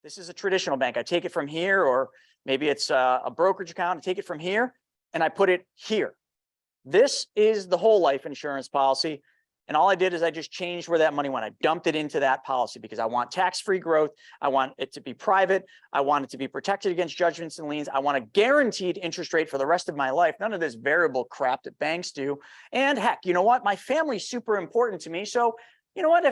This is a traditional bank. I take it from here, or maybe it's a brokerage account. I take it from here and I put it here. This is the whole life insurance policy. And all I did is I just changed where that money went. I dumped it into that policy because I want tax-free growth. I want it to be private. I want it to be protected against judgments and liens. I want a guaranteed interest rate for the rest of my life. None of this variable crap that banks do. And heck, you know what? My family's super important to me. So you know what?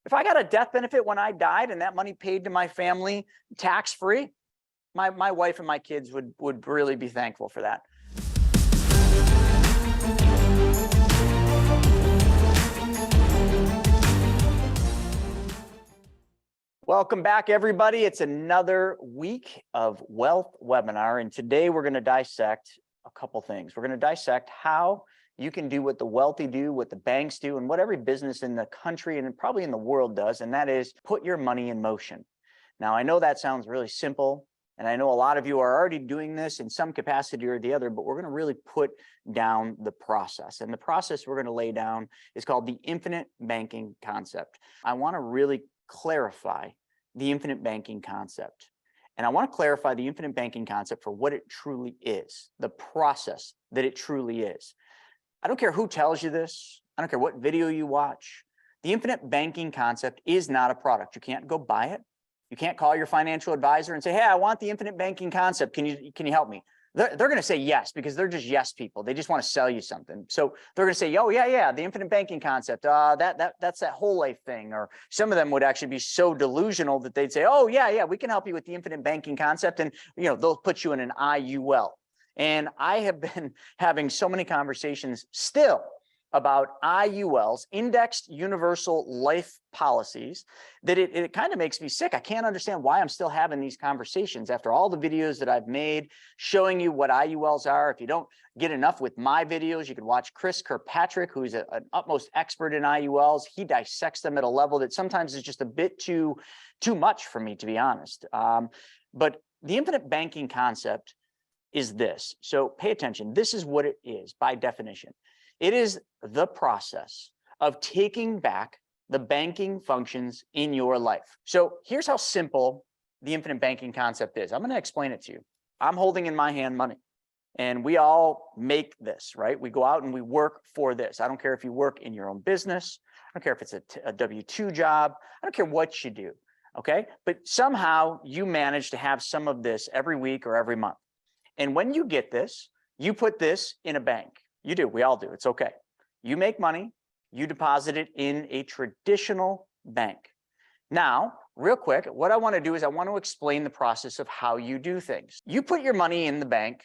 If I got a death benefit when I died and that money paid to my family tax-free, my wife and my kids would really be thankful for that. Welcome back, everybody. It's another week of Wealth Webinar, and today we're going to dissect a couple things. We're going to dissect how you can do what the wealthy do, what the banks do, and what every business in the country and probably in the world does, and that is put your money in motion. Now, I know that sounds really simple, and I know a lot of you are already doing this in some capacity or the other, but we're going to really put down the process. And the process we're going to lay down is called the infinite banking concept. I want to really clarify the infinite banking concept. And I want to clarify the infinite banking concept for what it truly is, the process that it truly is. I don't care who tells you this. I don't care what video you watch. The infinite banking concept is not a product. You can't go buy it. You can't call your financial advisor and say, hey, I want the infinite banking concept. Can you help me? They're going to say yes, because they're just yes people. They just want to sell you something. So they're going to say, oh, yeah, the infinite banking concept, that's that whole life thing. Or some of them would actually be so delusional that they'd say, oh, yeah, we can help you with the infinite banking concept. And, they'll put you in an IUL. And I have been having so many conversations still about IULs, indexed universal life policies, that it kind of makes me sick. I can't understand why I'm still having these conversations after all the videos that I've made showing you what IULs are. If you don't get enough with my videos, you can watch Chris Kirkpatrick, who's an utmost expert in IULs. He dissects them at a level that sometimes is just a bit too much for me, to be honest. But the infinite banking concept is this. So pay attention. This is what it is by definition. It is the process of taking back the banking functions in your life. So here's how simple the infinite banking concept is. I'm going to explain it to you. I'm holding in my hand money, and we all make this, right? We go out and we work for this. I don't care if you work in your own business. I don't care if it's a W-2 job. I don't care what you do, okay? But somehow you manage to have some of this every week or every month. And when you get this, you put this in a bank. You do. We all do. It's okay. You make money. You deposit it in a traditional bank. Now, real quick, what I want to do is I want to explain the process of how you do things. You put your money in the bank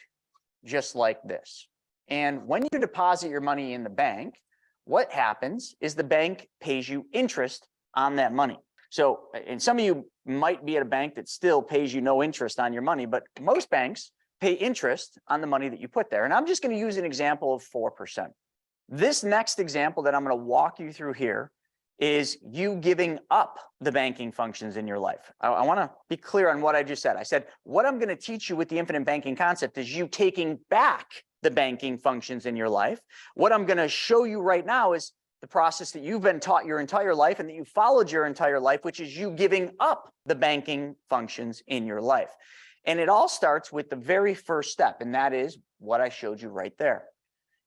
just like this. And when you deposit your money in the bank, what happens is the bank pays you interest on that money. So, and some of you might be at a bank that still pays you no interest on your money, but most banks pay interest on the money that you put there. And I'm just going to use an example of 4%. This next example that I'm going to walk you through here is you giving up the banking functions in your life. I want to be clear on what I just said. I said, what I'm going to teach you with the infinite banking concept is you taking back the banking functions in your life. What I'm going to show you right now is the process that you've been taught your entire life and that you followed your entire life, which is you giving up the banking functions in your life. And it all starts with the very first step, and that is what I showed you right there.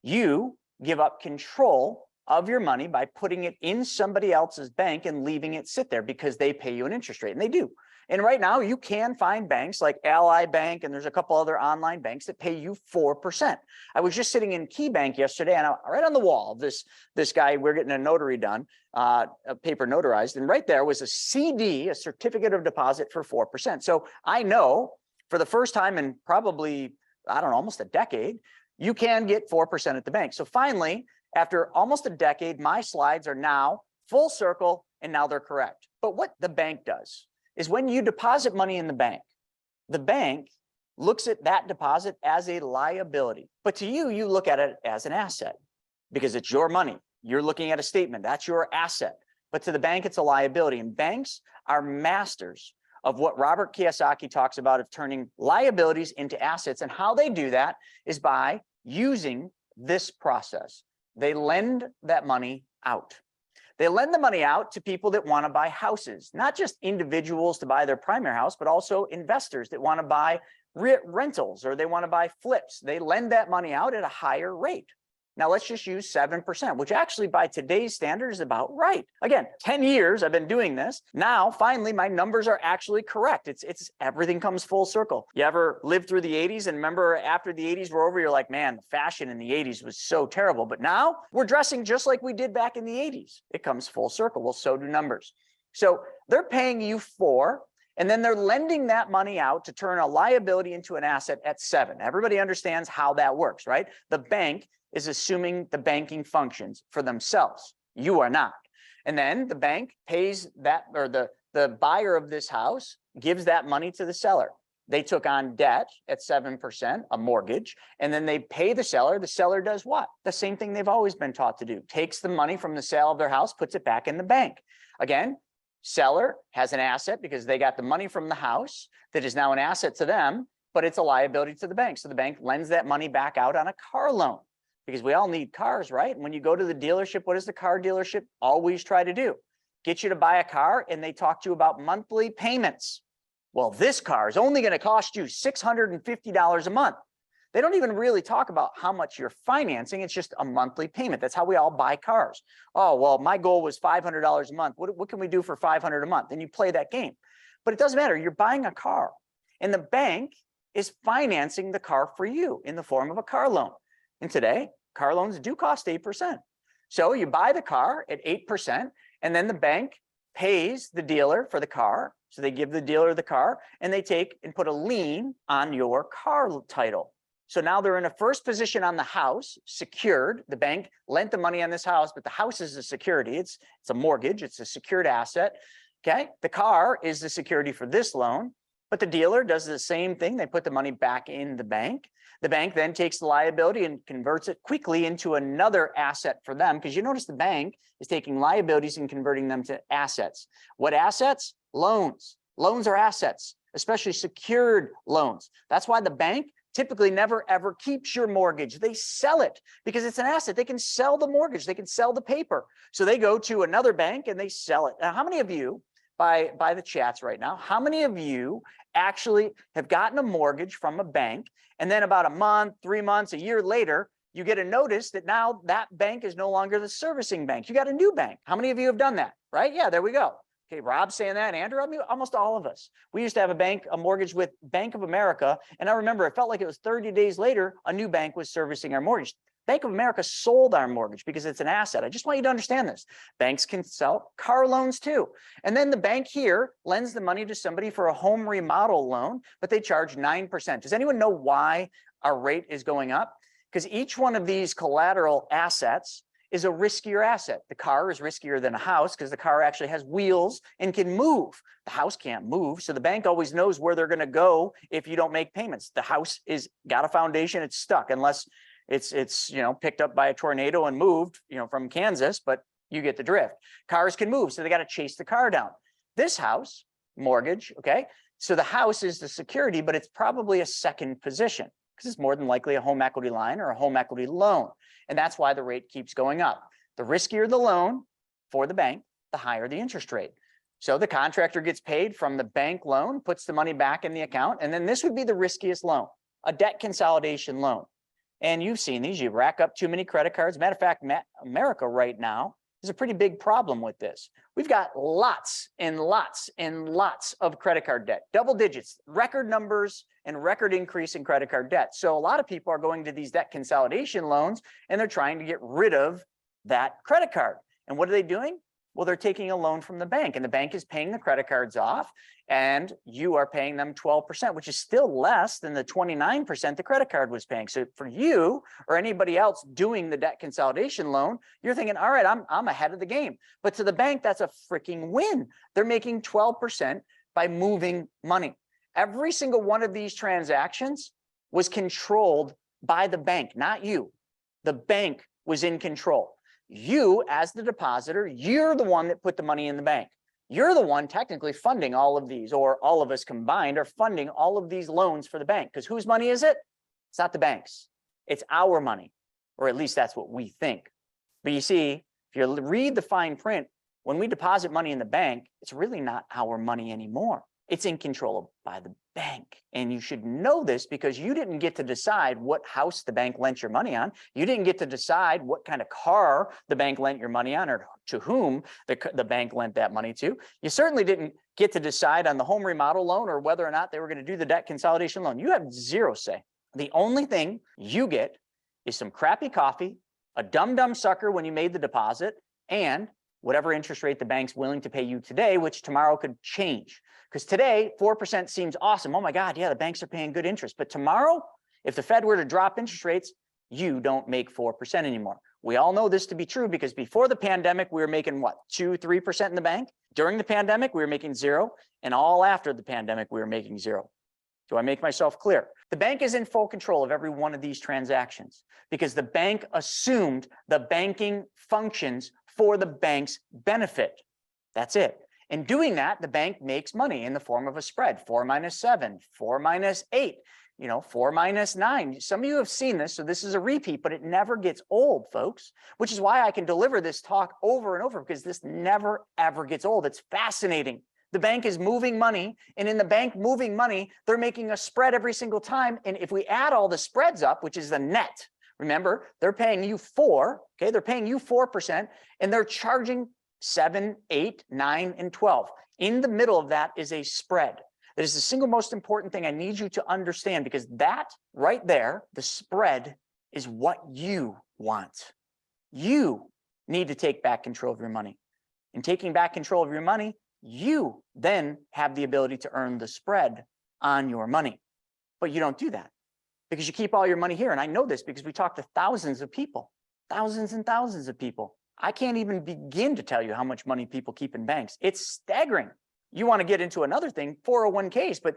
You give up control of your money by putting it in somebody else's bank and leaving it sit there because they pay you an interest rate, and they do. And right now you can find banks like Ally Bank, and there's a couple other online banks that pay you 4%. I was just sitting in Key Bank yesterday, and right on the wall, this guy, we're getting a notary done, a paper notarized, and right there was a CD, a certificate of deposit for 4%. So I know for the first time in probably, I don't know, almost a decade, you can get 4% at the bank. So finally, after almost a decade, my slides are now full circle, and now they're correct. But what the bank does is when you deposit money in the bank looks at that deposit as a liability. But to you, you look at it as an asset because it's your money. You're looking at a statement. That's your asset. But to the bank, it's a liability. And banks are masters of what Robert Kiyosaki talks about of turning liabilities into assets. And how they do that is by using this process. They lend that money out. They lend the money out to people that want to buy houses, not just individuals to buy their primary house, but also investors that want to buy rentals or they want to buy flips. They lend that money out at a higher rate. Now let's just use 7%, which actually by today's standard is about right. Again, 10 years I've been doing this. Now, finally, my numbers are actually correct. It's everything comes full circle. You ever lived through the 80s and remember after the 80s were over, you're like, man, fashion in the 80s was so terrible. But now we're dressing just like we did back in the 80s. It comes full circle. Well, so do numbers. So they're paying you 4, and then they're lending that money out to turn a liability into an asset at 7. Everybody understands how that works, right? The bank is assuming the banking functions for themselves. You are not. And then the bank pays that, or the buyer of this house gives that money to the seller. They took on debt at 7%, a mortgage, and then they pay the seller. The seller does what? The same thing they've always been taught to do. Takes the money from the sale of their house, puts it back in the bank. Again, seller has an asset because they got the money from the house that is now an asset to them, but it's a liability to the bank. So the bank lends that money back out on a car loan. Because we all need cars, right? And when you go to the dealership, what does the car dealership always try to do? Get you to buy a car, and they talk to you about monthly payments. Well, this car is only going to cost you $650 a month. They don't even really talk about how much you're financing. It's just a monthly payment. That's how we all buy cars. Oh, well, my goal was $500 a month. What can we do for $500 a month? And you play that game. But it doesn't matter. You're buying a car, and the bank is financing the car for you in the form of a car loan. And today, car loans do cost 8%. So you buy the car at 8%, and then the bank pays the dealer for the car. So they give the dealer the car, and they take and put a lien on your car title. So now they're in a first position on the house, secured. The bank lent the money on this house, but the house is a security. It's a mortgage. It's a secured asset. Okay. The car is the security for this loan, but the dealer does the same thing. They put the money back in the bank. The bank then takes the liability and converts it quickly into another asset for them, because you notice the bank is taking liabilities and converting them to assets. What assets? Loans. Loans are assets, especially secured loans. That's why the bank typically never ever keeps your mortgage. They sell it because it's an asset. They can sell the mortgage. They can sell the paper. So they go to another bank and they sell it. Now, how many of you, by the chats right now, how many of you actually have gotten a mortgage from a bank, and then about a month, 3 months, a year later, you get a notice that now that bank is no longer the servicing bank? You got a new bank. How many of you have done that? Right? Yeah, there we go. Okay, Rob's saying that, Andrew, I mean, almost all of us. We used to have a mortgage with Bank of America, and I remember it felt like it was 30 days later, a new bank was servicing our mortgage. Bank of America sold our mortgage because it's an asset. I just want you to understand this. Banks can sell car loans too. And then the bank here lends the money to somebody for a home remodel loan, but they charge 9%. Does anyone know why our rate is going up? Because each one of these collateral assets is a riskier asset. The car is riskier than a house because the car actually has wheels and can move. The house can't move. So the bank always knows where they're going to go if you don't make payments. The house is got a foundation, it's stuck unless it's picked up by a tornado and moved, from Kansas, but you get the drift. Cars can move, so they got to chase the car down. This house, mortgage, okay? So the house is the security, but it's probably a second position because it's more than likely a home equity line or a home equity loan. And that's why the rate keeps going up. The riskier the loan for the bank, the higher the interest rate. So the contractor gets paid from the bank loan, puts the money back in the account, and then this would be the riskiest loan, a debt consolidation loan. And you've seen these, you rack up too many credit cards. Matter of fact, America right now is a pretty big problem with this. We've got lots and lots and lots of credit card debt, double digits, record numbers and record increase in credit card debt. So a lot of people are going to these debt consolidation loans and they're trying to get rid of that credit card. And what are they doing? Well, they're taking a loan from the bank, and the bank is paying the credit cards off, and you are paying them 12%, which is still less than the 29% the credit card was paying. So for you or anybody else doing the debt consolidation loan, you're thinking, all right, I'm ahead of the game. But to the bank, that's a freaking win. They're making 12% by moving money. Every single one of these transactions was controlled by the bank, not you. The bank was in control. You, as the depositor, you're the one that put the money in the bank. You're the one technically funding all of these, or all of us combined are funding all of these loans for the bank. Because whose money is it? It's not the bank's. It's our money, or at least that's what we think. But you see, if you read the fine print, when we deposit money in the bank, it's really not our money anymore. It's in control by the bank. And you should know this because you didn't get to decide what house the bank lent your money on. You didn't get to decide what kind of car the bank lent your money on or to whom the bank lent that money to. You certainly didn't get to decide on the home remodel loan or whether or not they were going to do the debt consolidation loan. You have zero say. The only thing you get is some crappy coffee, a dumb sucker when you made the deposit, and whatever interest rate the bank's willing to pay you today, which tomorrow could change. Because today, 4% seems awesome. Oh my God, yeah, the banks are paying good interest. But tomorrow, if the Fed were to drop interest rates, you don't make 4% anymore. We all know this to be true because before the pandemic, we were making what, 2-3% in the bank? During the pandemic, we were making 0. And all after the pandemic, we were making 0. Do I make myself clear? The bank is in full control of every one of these transactions because the bank assumed the banking functions for the bank's benefit. That's it. In doing that, the bank makes money in the form of a spread, 4 minus 7, 4 minus 8, 4 minus 9. Some of you have seen this, so this is a repeat, but it never gets old, folks, which is why I can deliver this talk over and over because this never, ever gets old. It's fascinating. The bank is moving money, and in the bank moving money, they're making a spread every single time. And if we add all the spreads up, which is the net, remember, they're paying you 4, okay? They're paying you 4%, and they're charging 7, 8, 9, and 12. In the middle of that is a spread. That is the single most important thing I need you to understand because that right there, the spread, is what you want. You need to take back control of your money. In taking back control of your money, you then have the ability to earn the spread on your money. But you don't do that because you keep all your money here. And I know this because we talk to thousands of people, thousands and thousands of people. I can't even begin to tell you how much money people keep in banks. It's staggering. You want to get into another thing, 401ks, but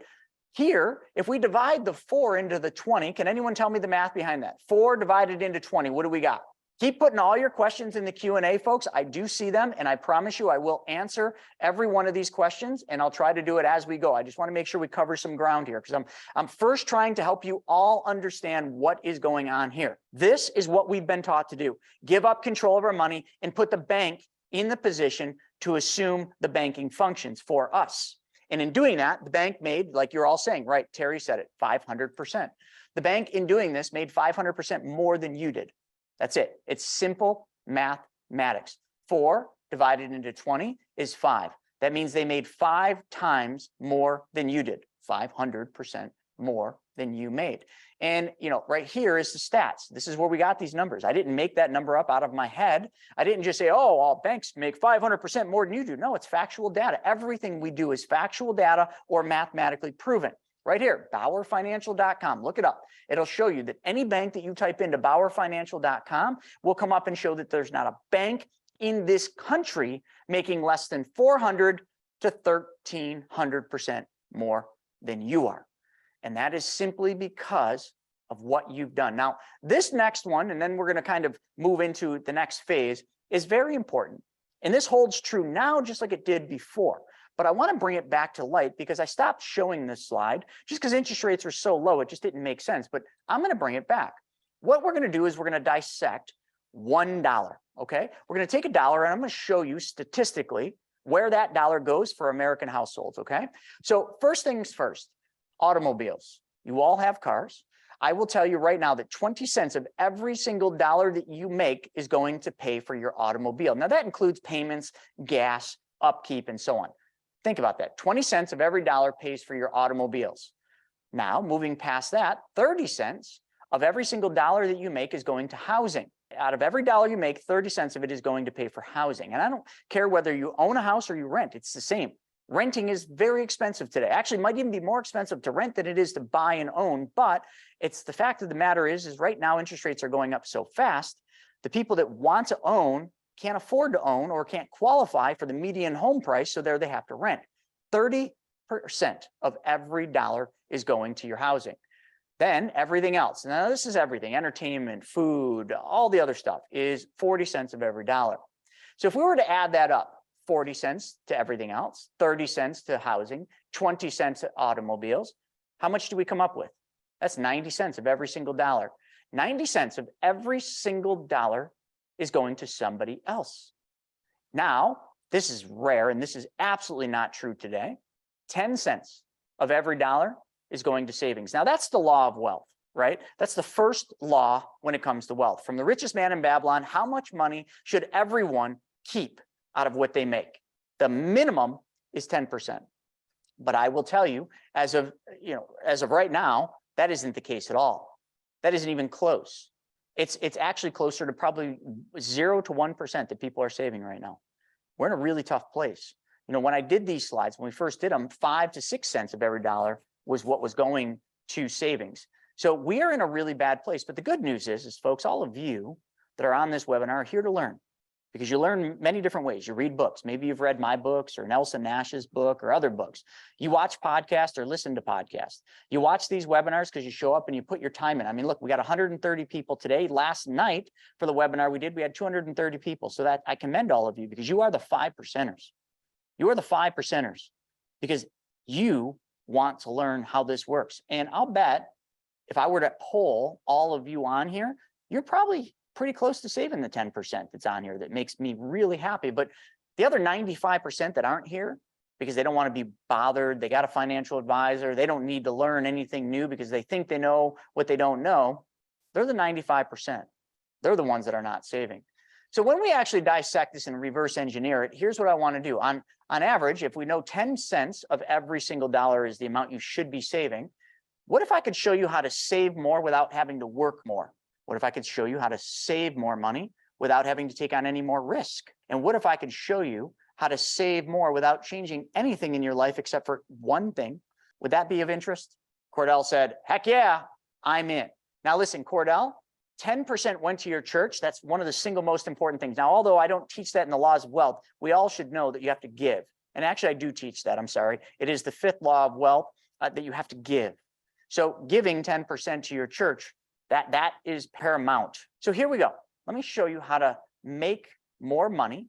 here, if we divide the 4 into the 20, can anyone tell me the math behind that? 4 divided into 20, what do we got? Keep putting all your questions in the Q&A, folks. I do see them, and I promise you I will answer every one of these questions, and I'll try to do it as we go. I just want to make sure we cover some ground here because I'm first trying to help you all understand what is going on here. This is what we've been taught to do. Give up control of our money and put the bank in the position to assume the banking functions for us. And in doing that, the bank made, like you're all saying, right, Terry said it, 500%. The bank in doing this made 500% more than you did. That's it. It's simple mathematics. 4 divided into 20 is 5. That means they made 5 times more than you did, 500% more than you made. And, right here is the stats. This is where we got these numbers. I didn't make that number up out of my head. I didn't just say, oh, all banks make 500% more than you do. No, it's factual data. Everything we do is factual data or mathematically proven. Right here, BauerFinancial.com. Look it up. It'll show you that any bank that you type into BauerFinancial.com will come up and show that there's not a bank in this country making less than 400 to 1,300% more than you are. And that is simply because of what you've done. Now, this next one, and then we're going to kind of move into the next phase, is very important. And this holds true now just like it did before. But I want to bring it back to light because I stopped showing this slide just because interest rates are so low, it just didn't make sense. But I'm going to bring it back. What we're going to do is we're going to dissect $1, okay? We're going to take $1 and I'm going to show you statistically where that dollar goes for American households, okay? So first things first, automobiles. You all have cars. I will tell you right now that 20 cents of every single dollar that you make is going to pay for your automobile. Now that includes payments, gas, upkeep, and so on. Think about that. 20 cents of every dollar pays for your automobiles. Now, moving past that, 30 cents of every single dollar that you make is going to housing. Out of every dollar you make, 30 cents of it is going to pay for housing. And I don't care whether you own a house or you rent, it's the same. Renting is very expensive today. Actually, it might even be more expensive to rent than it is to buy and own. But it's the fact of the matter is right now interest rates are going up so fast. The people that want to own can't afford to own or can't qualify for the median home price, so there they have to rent. 30% of every dollar is going to your housing. Then everything else, now this is everything, entertainment, food, all the other stuff is 40 cents of every dollar. So if we were to add that up, 40 cents to everything else, 30 cents to housing, 20 cents to automobiles, how much do we come up with? That's 90 cents of every single dollar. 90 cents of every single dollar is going to somebody else. Now, this is rare, and this is absolutely not true today. 10 cents of every dollar is going to savings. Now, that's the law of wealth, right? That's the first law when it comes to wealth. From the richest man in Babylon, how much money should everyone keep out of what they make? The minimum is 10%. But I will tell you, as of right now, that isn't the case at all. That isn't even close. It's actually closer to probably 0 to 1% that people are saving right now. We're in a really tough place. You know, when I did these slides, when we first did them, 5 to 6 cents of every dollar was what was going to savings. So we are in a really bad place. But the good news is folks, all of you that are on this webinar are here to learn, because you learn many different ways. You read books. Maybe you've read my books or Nelson Nash's book or other books. You watch podcasts or listen to podcasts. You watch these webinars because you show up and you put your time in. I mean, look, we got 130 people today. Last night for the webinar we did, we had 230 people. So that I commend all of you, because you are the 5%ers. You are the 5%ers because you want to learn how this works. And I'll bet if I were to poll all of you on here, you're probably pretty close to saving the 10% that's on here. That makes me really happy. But the other 95% that aren't here because they don't want to be bothered, they got a financial advisor, they don't need to learn anything new because they think they know what they don't know, they're the 95%. They're the ones that are not saving. So when we actually dissect this and reverse engineer it, here's what I want to do. On average, if we know 10 cents of every single dollar is the amount you should be saving, what if I could show you how to save more without having to work more? What if I could show you how to save more money without having to take on any more risk? And what if I could show you how to save more without changing anything in your life except for one thing? Would that be of interest? Cordell said, heck yeah, I'm in. Now listen, Cordell, 10% went to your church. That's one of the single most important things. Now, although I don't teach that in the laws of wealth, we all should know that you have to give. And actually, I do teach that. I'm sorry. It is the 5th law of wealth that you have to give. So giving 10% to your church, that is paramount. So here we go. Let me show you how to make more money,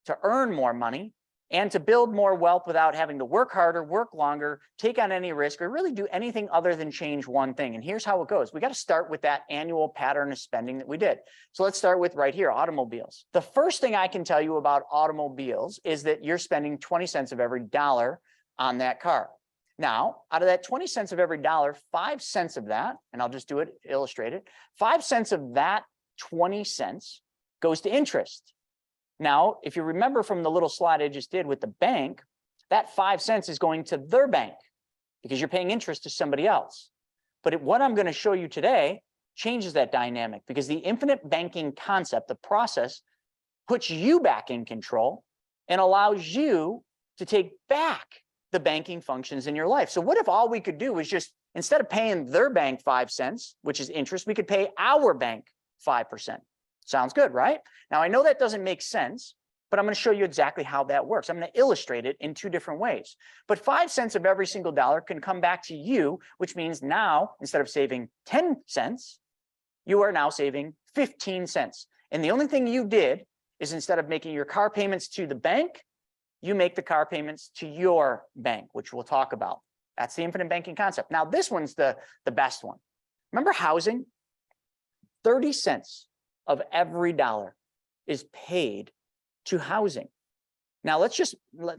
to earn more money, and to build more wealth without having to work harder, work longer, take on any risk, or really do anything other than change one thing. And here's how it goes. We got to start with that annual pattern of spending that we did. So let's start with right here, automobiles. The first thing I can tell you about automobiles is that you're spending 20 cents of every dollar on that car. Now, out of that 20 cents of every dollar, 5 cents of that, and I'll just do it, illustrate it, 5 cents of that 20 cents goes to interest. Now, if you remember from the little slide I just did with the bank, that 5 cents is going to their bank because you're paying interest to somebody else. But what I'm going to show you today changes that dynamic, because the infinite banking concept, the process, puts you back in control and allows you to take back the banking functions in your life. So what if all we could do was just, instead of paying their bank 5 cents, which is interest, we could pay our bank 5%. Sounds good, right? Now, I know that doesn't make sense, but I'm going to show you exactly how that works. I'm going to illustrate it in 2 different ways. But 5 cents of every single dollar can come back to you, which means now, instead of saving 10 cents, you are now saving 15 cents. And the only thing you did is, instead of making your car payments to the bank, you make the car payments to your bank, which we'll talk about. That's the infinite banking concept. Now, this one's the best one. Remember housing? 30 cents of every dollar is paid to housing. Now, let's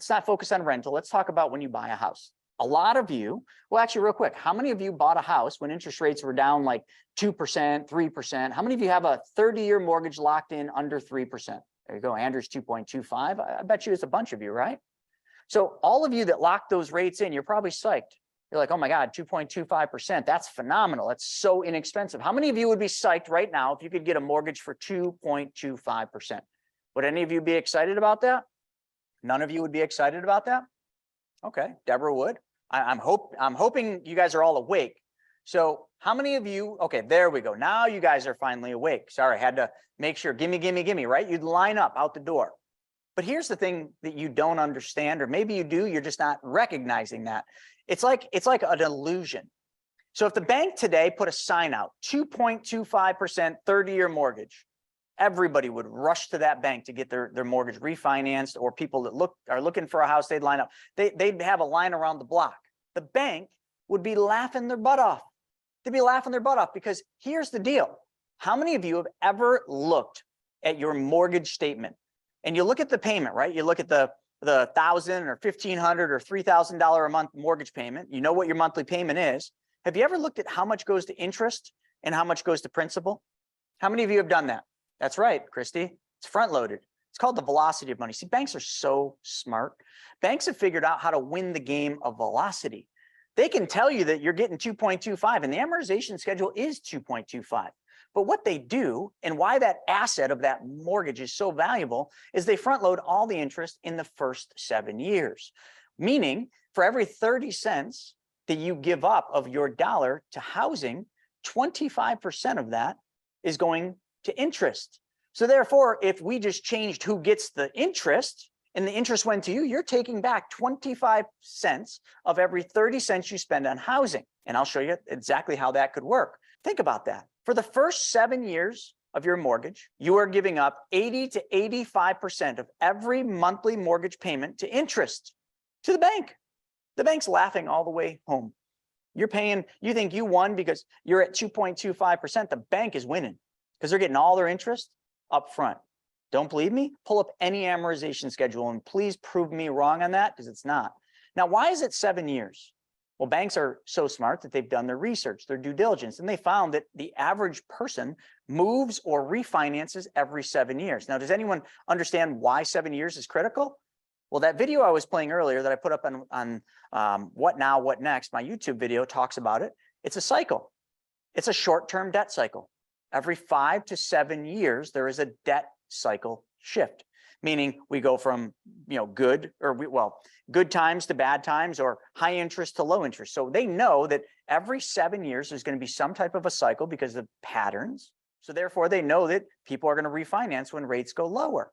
not focus on rental. Let's talk about when you buy a house. A lot of you, well, actually, real quick, how many of you bought a house when interest rates were down like 2%, 3%? How many of you have a 30-year mortgage locked in under 3%? There you go. Andrew's 2.25. I bet you it's a bunch of you, right? So all of you that locked those rates in, you're probably psyched. You're like, oh my God, 2.25%. That's phenomenal. That's so inexpensive. How many of you would be psyched right now if you could get a mortgage for 2.25%? Would any of you be excited about that? None of you would be excited about that? Okay, Deborah would. I'm hoping you guys are all awake. So how many of you, okay, there we go. Now you guys are finally awake. Sorry, I had to make sure, gimme, right? You'd line up out the door. But here's the thing that you don't understand, or maybe you do, you're just not recognizing that. It's like an illusion. So if the bank today put a sign out, 2.25% 30-year mortgage, everybody would rush to that bank to get their mortgage refinanced, or people that are looking for a house, they'd line up. They'd have a line around the block. The bank would be laughing their butt off. They'd be laughing their butt off, because here's the deal. How many of you have ever looked at your mortgage statement and you look at the payment, right? You look at the $1,000 or $1,500 or $3,000 a month mortgage payment. You know what your monthly payment is. Have you ever looked at how much goes to interest and how much goes to principal? How many of you have done that? That's right, Christy. It's front loaded. It's called the velocity of money. See, banks are so smart. Banks have figured out how to win the game of velocity. They can tell you that you're getting 2.25 and the amortization schedule is 2.25. But what they do and why that asset of that mortgage is so valuable is they front load all the interest in the first 7 years. Meaning for every 30 cents that you give up of your dollar to housing, 25% of that is going to interest. So therefore, if we just changed who gets the interest and the interest went to you, you're taking back 25 cents of every 30 cents you spend on housing. And I'll show you exactly how that could work. Think about that. For the first 7 years of your mortgage, you are giving up 80 to 85% of every monthly mortgage payment to interest to the bank. The bank's laughing all the way home. You're paying, you think you won because you're at 2.25%. The bank is winning because they're getting all their interest up front. Don't believe me? Pull up any amortization schedule and please prove me wrong on that because it's not. Now, why is it 7 years? Well, banks are so smart that they've done their research, their due diligence, and they found that the average person moves or refinances every 7 years. Now, does anyone understand why 7 years is critical? Well, that video I was playing earlier that I put up on What Now, What Next, my YouTube video talks about it. It's a cycle. It's a short-term debt cycle. Every 5 to 7 years, there is a debt cycle shift, meaning we go from good times to bad times or high interest to low interest. So they know that every 7 years there's going to be some type of a cycle because of patterns. So therefore they know that people are going to refinance when rates go lower.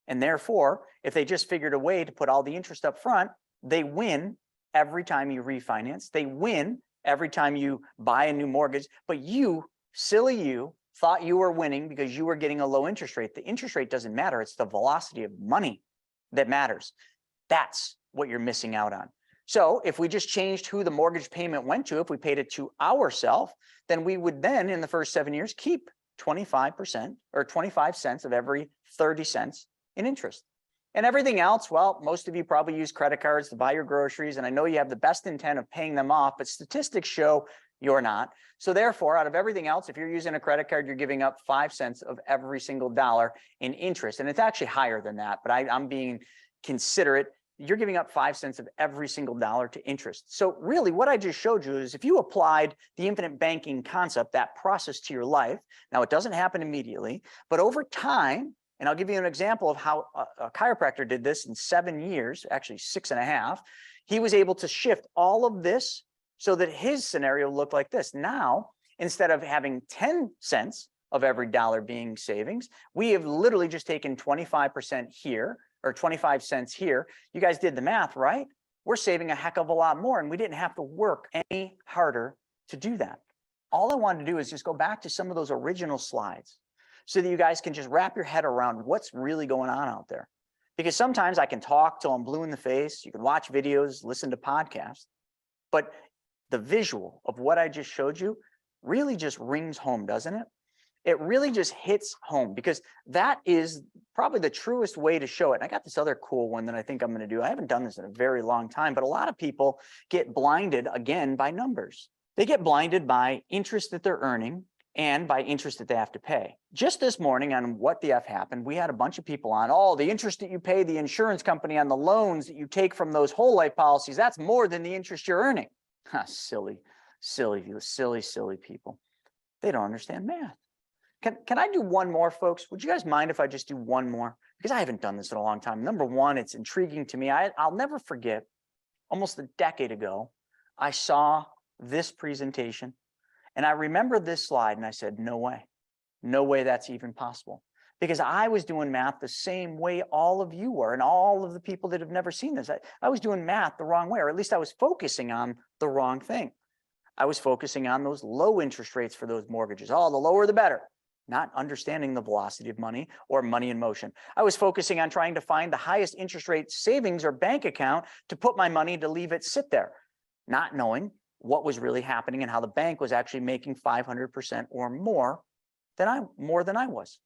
And therefore, if they just figured a way to put all the interest up front, they win every time you refinance. They win every time you buy a new mortgage. But you, silly you, thought you were winning because you were getting a low interest rate. The interest rate doesn't matter. It's the velocity of money that matters. That's what you're missing out on. So if we just changed who the mortgage payment went to, if we paid it to ourselves, then we would then in the first 7 years keep 25% or 25 cents of every 30 cents in interest. And everything else, well, most of you probably use credit cards to buy your groceries. And I know you have the best intent of paying them off, but statistics show you're not. So therefore, out of everything else, if you're using a credit card, you're giving up 5 cents of every single dollar in interest. And it's actually higher than that, but I'm being considerate. You're giving up 5 cents of every single dollar to interest. So really what I just showed you is if you applied the infinite banking concept, that process to your life, now it doesn't happen immediately, but over time, and I'll give you an example of how a chiropractor did this in 7 years, actually 6.5. He was able to shift all of this so that his scenario looked like this. Now, instead of having 10 cents of every dollar being savings, we have literally just taken 25% here or 25 cents here. You guys did the math, right? We're saving a heck of a lot more and we didn't have to work any harder to do that. All I wanted to do is just go back to some of those original slides so that you guys can just wrap your head around what's really going on out there. Because sometimes I can talk till I'm blue in the face. You can watch videos, listen to podcasts, but the visual of what I just showed you really just rings home, doesn't it? It really just hits home because that is probably the truest way to show it. And I got this other cool one that I think I'm going to do. I haven't done this in a very long time, but a lot of people get blinded again by numbers. They get blinded by interest that they're earning and by interest that they have to pay. Just this morning on What the F Happened, we had a bunch of people on, oh, the interest that you pay the insurance company on the loans that you take from those whole life policies, that's more than the interest you're earning. Silly people. They don't understand math. Can I do one more, folks? Would you guys mind if I just do one more? Because I haven't done this in a long time. Number one, it's intriguing to me. I'll never forget, almost a decade ago, I saw this presentation and I remember this slide and I said, no way that's even possible. Because I was doing math the same way all of you were and all of the people that have never seen this. I was doing math the wrong way, or at least I was focusing on the wrong thing. I was focusing on those low interest rates for those mortgages. Oh, the lower the better. Not understanding the velocity of money or money in motion. I was focusing on trying to find the highest interest rate savings or bank account to put my money to leave it sit there, not knowing what was really happening and how the bank was actually making 500% or more than I was.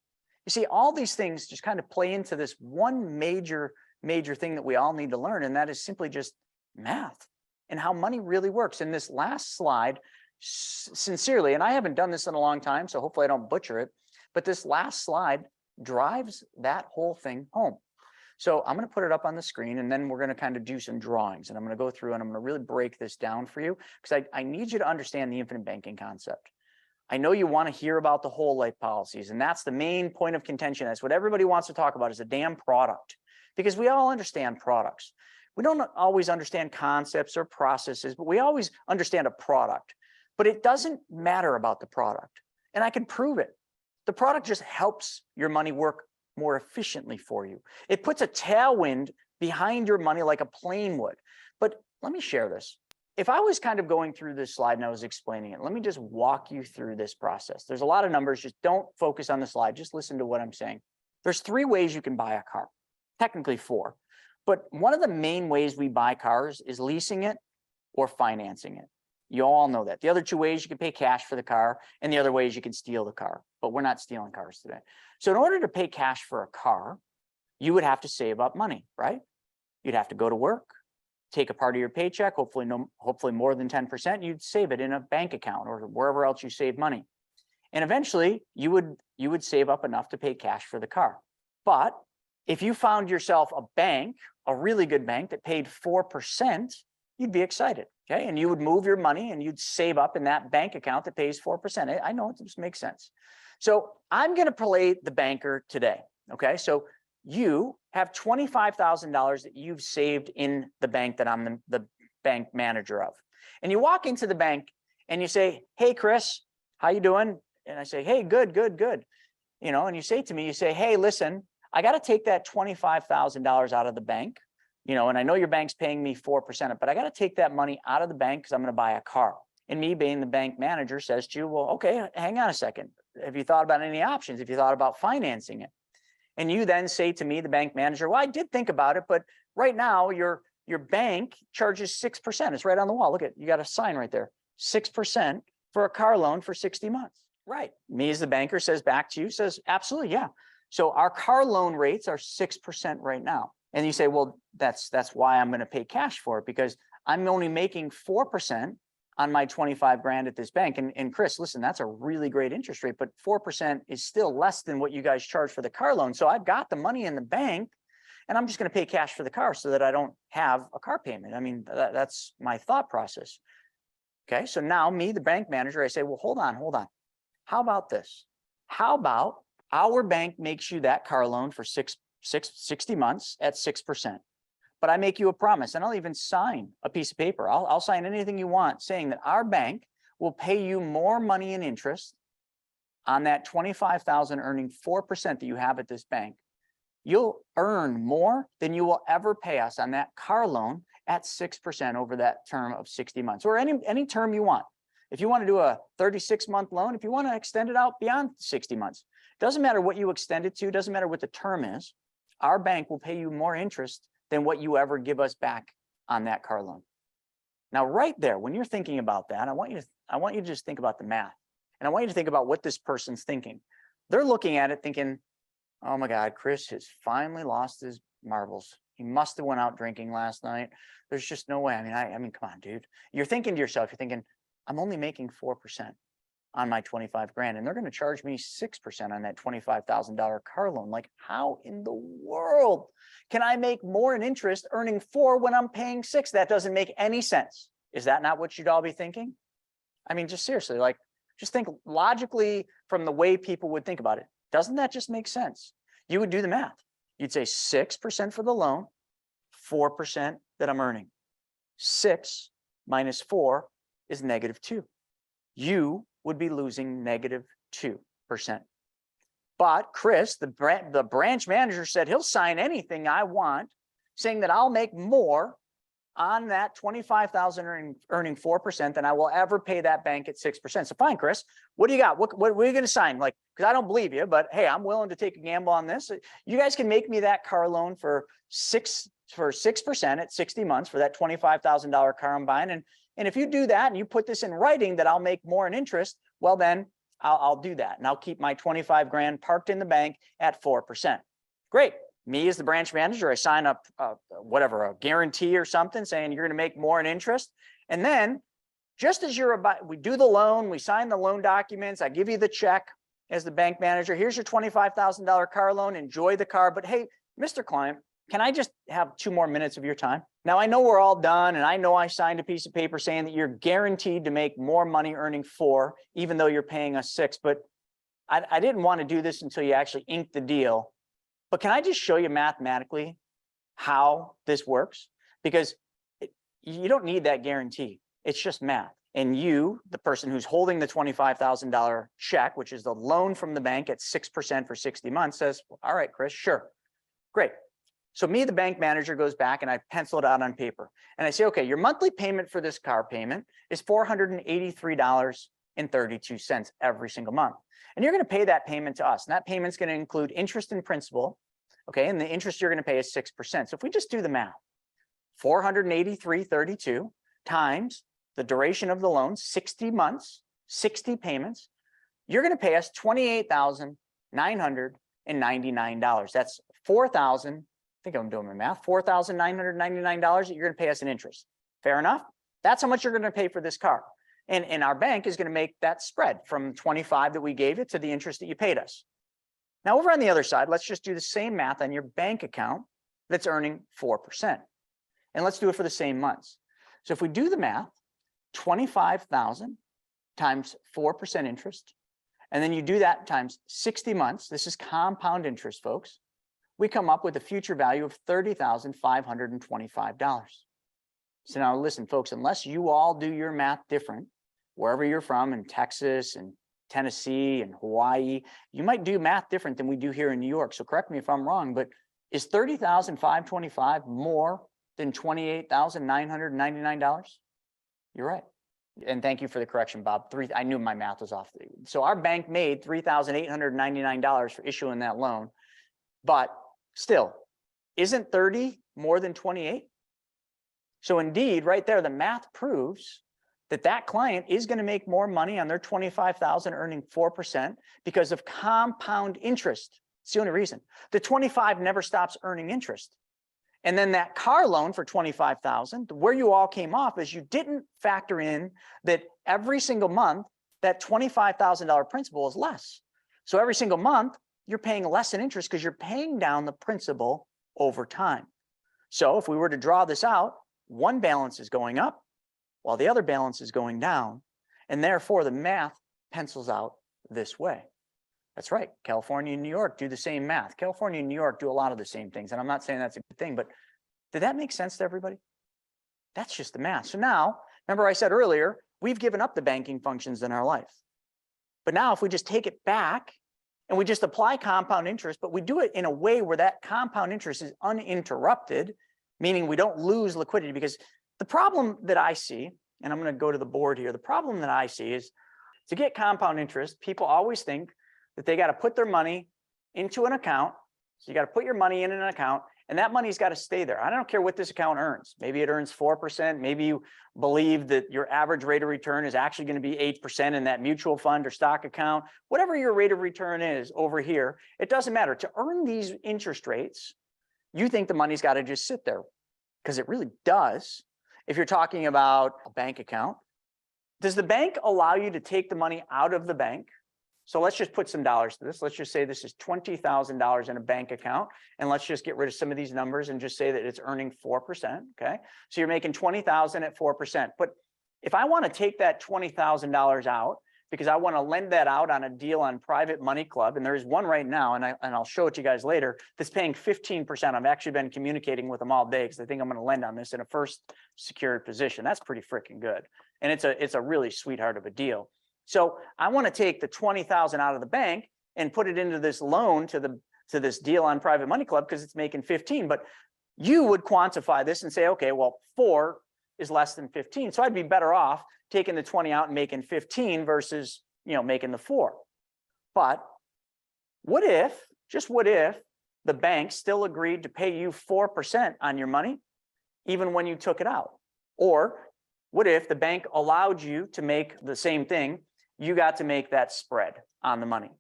You see, all these things just kind of play into this one major thing that we all need to learn, and that is simply just math and how money really works. In this last slide, sincerely, and I haven't done this in a long time, so hopefully I don't butcher it, but this last slide drives that whole thing home. So I'm going to put it up on the screen, and then we're going to kind of do some drawings, and I'm going to go through and I'm going to really break this down for you, because I need you to understand the infinite banking concept. I know you want to hear about the whole life policies, and that's the main point of contention. That's what everybody wants to talk about, is a damn product, because we all understand products. We don't always understand concepts or processes, but we always understand a product. But it doesn't matter about the product, and I can prove it. The product just helps your money work more efficiently for you. It puts a tailwind behind your money like a plane would. But let me share this. If I was kind of going through this slide and I was explaining it, let me just walk you through this process. There's a lot of numbers. Just don't focus on the slide. Just listen to what I'm saying. There's 3 ways you can buy a car, technically 4. But one of the main ways we buy cars is leasing it or financing it. You all know that. The other 2 ways, you can pay cash for the car, and the other ways you can steal the car. But we're not stealing cars today. So in order to pay cash for a car, you would have to save up money, right? You'd have to go to work, take a part of your paycheck, hopefully more than 10%, you'd save it in a bank account or wherever else you save money. And eventually you would save up enough to pay cash for the car. But if you found yourself a bank, a really good bank that paid 4%, you'd be excited, okay? And you would move your money and you'd save up in that bank account that pays 4%. I know it just makes sense. So I'm going to play the banker today, okay? So you have $25,000 that you've saved in the bank that I'm the bank manager of. And you walk into the bank and you say, "Hey, Chris, how you doing?" And I say, "Hey, good, good, good." You know, and you say to me, you say, "Hey, listen, I got to take that $25,000 out of the bank. You know, and I know your bank's paying me 4%, but I got to take that money out of the bank because I'm going to buy a car." And me, being the bank manager, says to you, "Well, okay, hang on a second. Have you thought about any options? Have you thought about financing it?" And you then say to me, the bank manager, "Well, I did think about it, but right now your bank charges 6%. It's right on the wall. Look at, you got a sign right there. 6% for a car loan for 60 months. Right. Me as the banker says back to you, says, "Absolutely, yeah. So our car loan rates are 6% right now." And you say, "Well, that's why I'm going to pay cash for it, because I'm only making 4% on my 25 grand at this bank." And Chris, listen, that's a really great interest rate, but 4% is still less than what you guys charge for the car loan. So I've got the money in the bank and I'm just going to pay cash for the car so that I don't have a car payment. I mean, that's my thought process. Okay. So now me, the bank manager, I say, "Well, hold on. How about this? How about our bank makes you that car loan for 60 months at 6%. But I make you a promise, and I'll even sign a piece of paper. I'll sign anything you want, saying that our bank will pay you more money in interest on that 25,000 earning 4% that you have at this bank. You'll earn more than you will ever pay us on that car loan at 6% over that term of 60 months, or any term you want. If you want to do a 36-month loan, if you want to extend it out beyond 60 months, doesn't matter what you extend it to, doesn't matter what the term is, our bank will pay you more interest than what you ever give us back on that car loan." Now, right there, when you're thinking about that, I want you to just think about the math, and I want you to think about what this person's thinking. They're looking at it thinking, "Oh my God, Chris has finally lost his marbles. He must have went out drinking last night. There's just no way. I mean, come on, dude." You're thinking to yourself, you're thinking, "I'm only making 4% on my 25 grand, and they're going to charge me 6% on that $25,000 car loan. Like, how in the world can I make more in interest earning 4 when I'm paying 6? That doesn't make any sense." Is that not what you'd all be thinking? I mean, just seriously, like, just think logically from the way people would think about it. Doesn't that just make sense? You would do the math. You'd say 6% for the loan, 4% that I'm earning. 6 minus 4 is -2. You would be losing -2%. But Chris, the branch manager, said he'll sign anything I want, saying that I'll make more on that 25,000 earning 4% than I will ever pay that bank at 6%. So fine, Chris, what do you got? What are you going to sign? Like, because I don't believe you, but hey, I'm willing to take a gamble on this. You guys can make me that car loan for 6% at 60 months for that $25,000 car I'm buying. And if you do that and you put this in writing that I'll make more in interest, well, then I'll do that. And I'll keep my 25 grand parked in the bank at 4%. Great. Me as the branch manager, I sign up, whatever, a guarantee or something saying you're going to make more in interest. And then just as we do the loan, we sign the loan documents, I give you the check as the bank manager. Here's your $25,000 car loan. Enjoy the car. But hey, Mr. Client, can I just have 2 more minutes of your time? Now, I know we're all done, and I know I signed a piece of paper saying that you're guaranteed to make more money earning 4, even though you're paying us 6. But I didn't want to do this until you actually inked the deal. But can I just show you mathematically how this works? Because you don't need that guarantee. It's just math. And you, the person who's holding the $25,000 check, which is the loan from the bank at 6% for 60 months, says, all right, Chris, sure. Great. So me, the bank manager, goes back and I pencil it out on paper. And I say, okay, your monthly payment for this car payment is $483.32 every single month. And you're going to pay that payment to us. And that payment's going to include interest and principal. Okay, and the interest you're going to pay is 6%. So if we just do the math, $483.32 times the duration of the loan, 60 months, 60 payments, you're going to pay us $28,999. That's $4,000. I think I'm doing my math, $4,999 that you're going to pay us in interest. Fair enough? That's how much you're going to pay for this car. And our bank is going to make that spread from 25 that we gave you to the interest that you paid us. Now, over on the other side, let's just do the same math on your bank account that's earning 4%. And let's do it for the same months. So if we do the math, 25,000 times 4% interest, and then you do that times 60 months, this is compound interest, folks, we come up with a future value of $30,525. So now listen, folks, unless you all do your math different, wherever you're from in Texas and Tennessee and Hawaii, you might do math different than we do here in New York. So correct me if I'm wrong, but is $30,525 more than $28,999? You're right. And thank you for the correction, Bob. I knew my math was off. So our bank made $3,899 for issuing that loan. But still, isn't 30 more than 28? So indeed, right there, the math proves that that client is going to make more money on their $25,000 earning 4% because of compound interest. It's the only reason. The 25 never stops earning interest. And then that car loan for $25,000, where you all came off is you didn't factor in that every single month, that $25,000 principal is less. So every single month, you're paying less in interest because you're paying down the principal over time. So if we were to draw this out, one balance is going up while the other balance is going down. And therefore, the math pencils out this way. That's right. California and New York do the same math. California and New York do a lot of the same things. And I'm not saying that's a good thing, but did that make sense to everybody? That's just the math. So now, remember I said earlier, we've given up the banking functions in our life. But now if we just take it back and we just apply compound interest, but we do it in a way where that compound interest is uninterrupted, meaning we don't lose liquidity. Because the problem that I see, and I'm going to go to the board here, the problem that I see is to get compound interest, people always think that they got to put their money into an account. So you got to put your money in an account, and that money's got to stay there. I don't care what this account earns. Maybe it earns 4%. Maybe you believe that your average rate of return is actually going to be 8% in that mutual fund or stock account. Whatever your rate of return is over here, it doesn't matter. To earn these interest rates, you think the money's got to just sit there, because it really does. If you're talking about a bank account, does the bank allow you to take the money out of the bank? So let's just put some dollars to this. Let's just say this is $20,000 in a bank account. And let's just get rid of some of these numbers and just say that it's earning 4%. Okay. So you're making $20,000 at 4%. But if I want to take that $20,000 out, because I want to lend that out on a deal on Private Money Club, and there's one right now, and I'll show it to you guys later, that's paying 15%. I've actually been communicating with them all day because I think I'm going to lend on this in a first secured position. That's pretty freaking good. And it's a really sweetheart of a deal. So I want to take the $20,000 out of the bank and put it into this loan to this deal on Private Money Club because it's making 15. But you would quantify this and say, okay, well, 4 is less than 15. So I'd be better off taking the 20 out and making 15 versus, making the 4. But what if, just what if, the bank still agreed to pay you 4% on your money, even when you took it out? Or what if the bank allowed you to make the same thing you got to make that spread on the money.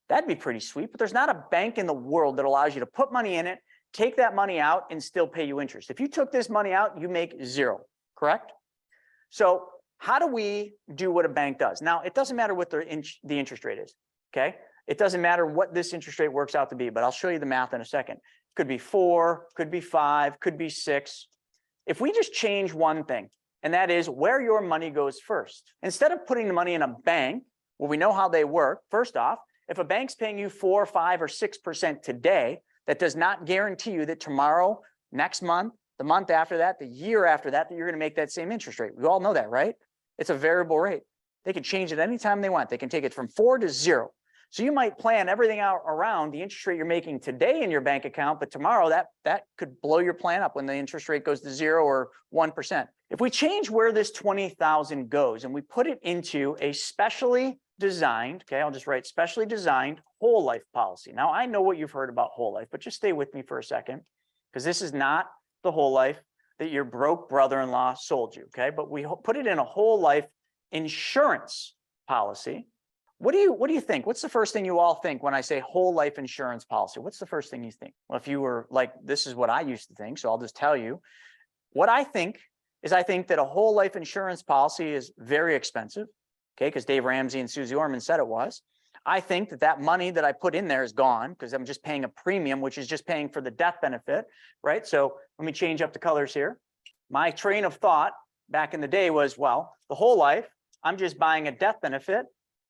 That'd be pretty sweet, but there's not a bank in the world that allows you to put money in it, take that money out, and still pay you interest. If you took this money out, you make zero, correct? So how do we do what a bank does? Now, it doesn't matter what the interest rate is, okay? It doesn't matter what this interest rate works out to be, but I'll show you the math in a second. Could be 4, could be 5, could be 6. If we just change one thing, and that is where your money goes first. Instead of putting the money in a bank, where we know how they work, first off, if a bank's paying you 4, 5, or 6% today, that does not guarantee you that tomorrow, next month, the month after that, the year after that, that you're going to make that same interest rate. We all know that, right? It's a variable rate. They can change it anytime they want. They can take it from 4 to 0. So you might plan everything out around the interest rate you're making today in your bank account, but tomorrow that could blow your plan up when the interest rate goes to 0 or 1%. If we change where this $20,000 goes and we put it into a specially designed, okay, I'll just write specially designed whole life policy. Now I know what you've heard about whole life, but just stay with me for a second, because this is not the whole life that your broke brother-in-law sold you, okay? But we put it in a whole life insurance policy. What do you think? What's the first thing you all think when I say whole life insurance policy? What's the first thing you think? Well, if you were like, this is what I used to think, so I'll just tell you. What I think is I think that a whole life insurance policy is very expensive, okay? Because Dave Ramsey and Susie Orman said it was. I think that that money that I put in there is gone because I'm just paying a premium, which is just paying for the death benefit, right? So let me change up the colors here. My train of thought back in the day was, well, the whole life, I'm just buying a death benefit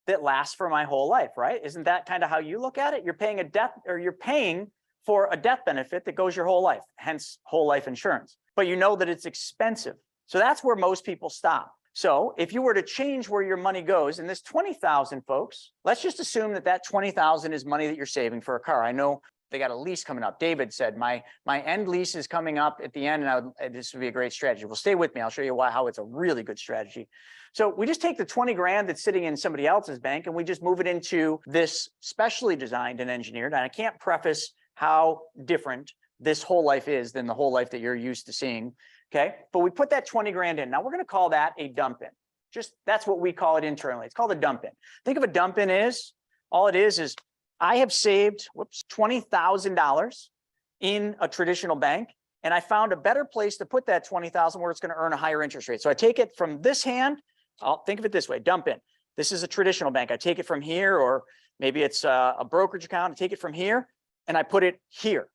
that lasts for my whole life, right? Isn't that kind of how you look at it? You're paying a death, or you're paying for a death benefit that goes your whole life, hence whole life insurance. But you know that it's expensive. So that's where most people stop. So if you were to change where your money goes, and this 20,000 folks, let's just assume that that 20,000 is money that you're saving for a car. I know they got a lease coming up. David said, my end lease is coming up at the end, and this would be a great strategy. Well, stay with me. I'll show you how it's a really good strategy. So we just take the 20 grand that's sitting in somebody else's bank, and we just move it into this specially designed and engineered. And I can't preface how different this whole life is than the whole life that you're used to seeing. Okay, but we put that 20 grand in. Now we're going to call that a dump in. Just that's what we call it internally. It's called a dump in. Think of a dump in is, all it is I have saved, $20,000 in a traditional bank, and I found a better place to put that 20,000 where it's going to earn a higher interest rate. So I take it from this hand. I'll think of it this way, dump in. This is a traditional bank. I take it from here, or maybe it's a brokerage account. I take it from here and I put it here.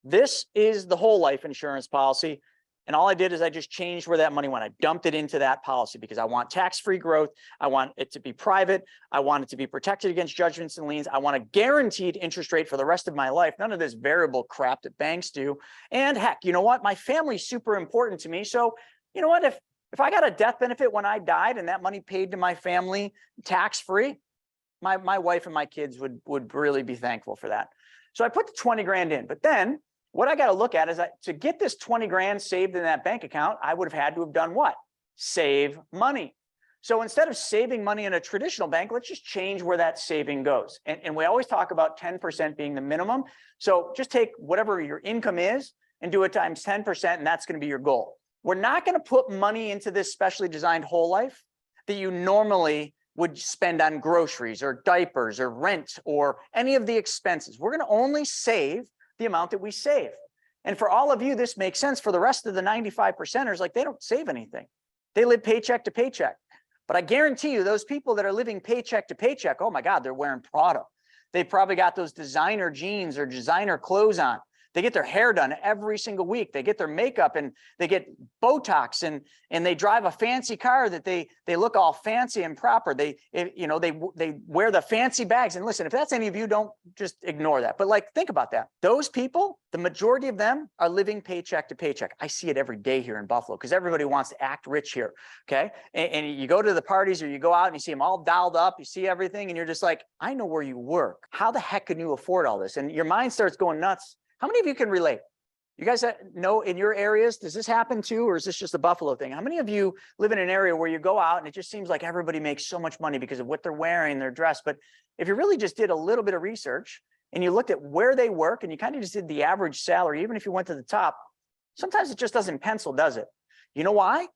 This is the whole life insurance policy. And all I did is I just changed where that money went. I dumped it into that policy because I want tax-free growth. I want it to be private. I want it to be protected against judgments and liens. I want a guaranteed interest rate for the rest of my life. None of this variable crap that banks do. And heck, you know what? My family's super important to me. So you know what? If I got a death benefit when I died and that money paid to my family tax-free, my wife and my kids would really be thankful for that. So I put the 20 grand in, but then what I got to look at is to get this 20 grand saved in that bank account, I would have had to have done what? Save money. So instead of saving money in a traditional bank, let's just change where that saving goes. And we always talk about 10% being the minimum. So just take whatever your income is and do it times 10%, and that's going to be your goal. We're not going to put money into this specially designed whole life that you normally would spend on groceries or diapers or rent or any of the expenses. We're going to only save the amount that we save. And for all of you, this makes sense. For the rest of the 95%ers, like they don't save anything. They live paycheck to paycheck. But I guarantee you, those people that are living paycheck to paycheck, oh my God, they're wearing Prada. They've probably got those designer jeans or designer clothes on. They get their hair done every single week. They get their makeup and they get Botox and they drive a fancy car that they look all fancy and proper. They wear the fancy bags. And listen, if that's any of you, don't just ignore that. But like, think about that. Those people, the majority of them are living paycheck to paycheck. I see it every day here in Buffalo because everybody wants to act rich here. Okay. And you go to the parties or you go out and you see them all dialed up. You see everything and you're just like, I know where you work. How the heck can you afford all this? And your mind starts going nuts. How many of you can relate? You guys know in your areas, does this happen too, or is this just a Buffalo thing? How many of you live in an area where you go out and it just seems like everybody makes so much money because of what they're wearing, their dress? But if you really just did a little bit of research and you looked at where they work and you kind of just did the average salary, even if you went to the top, sometimes it just doesn't pencil, does it? You know why?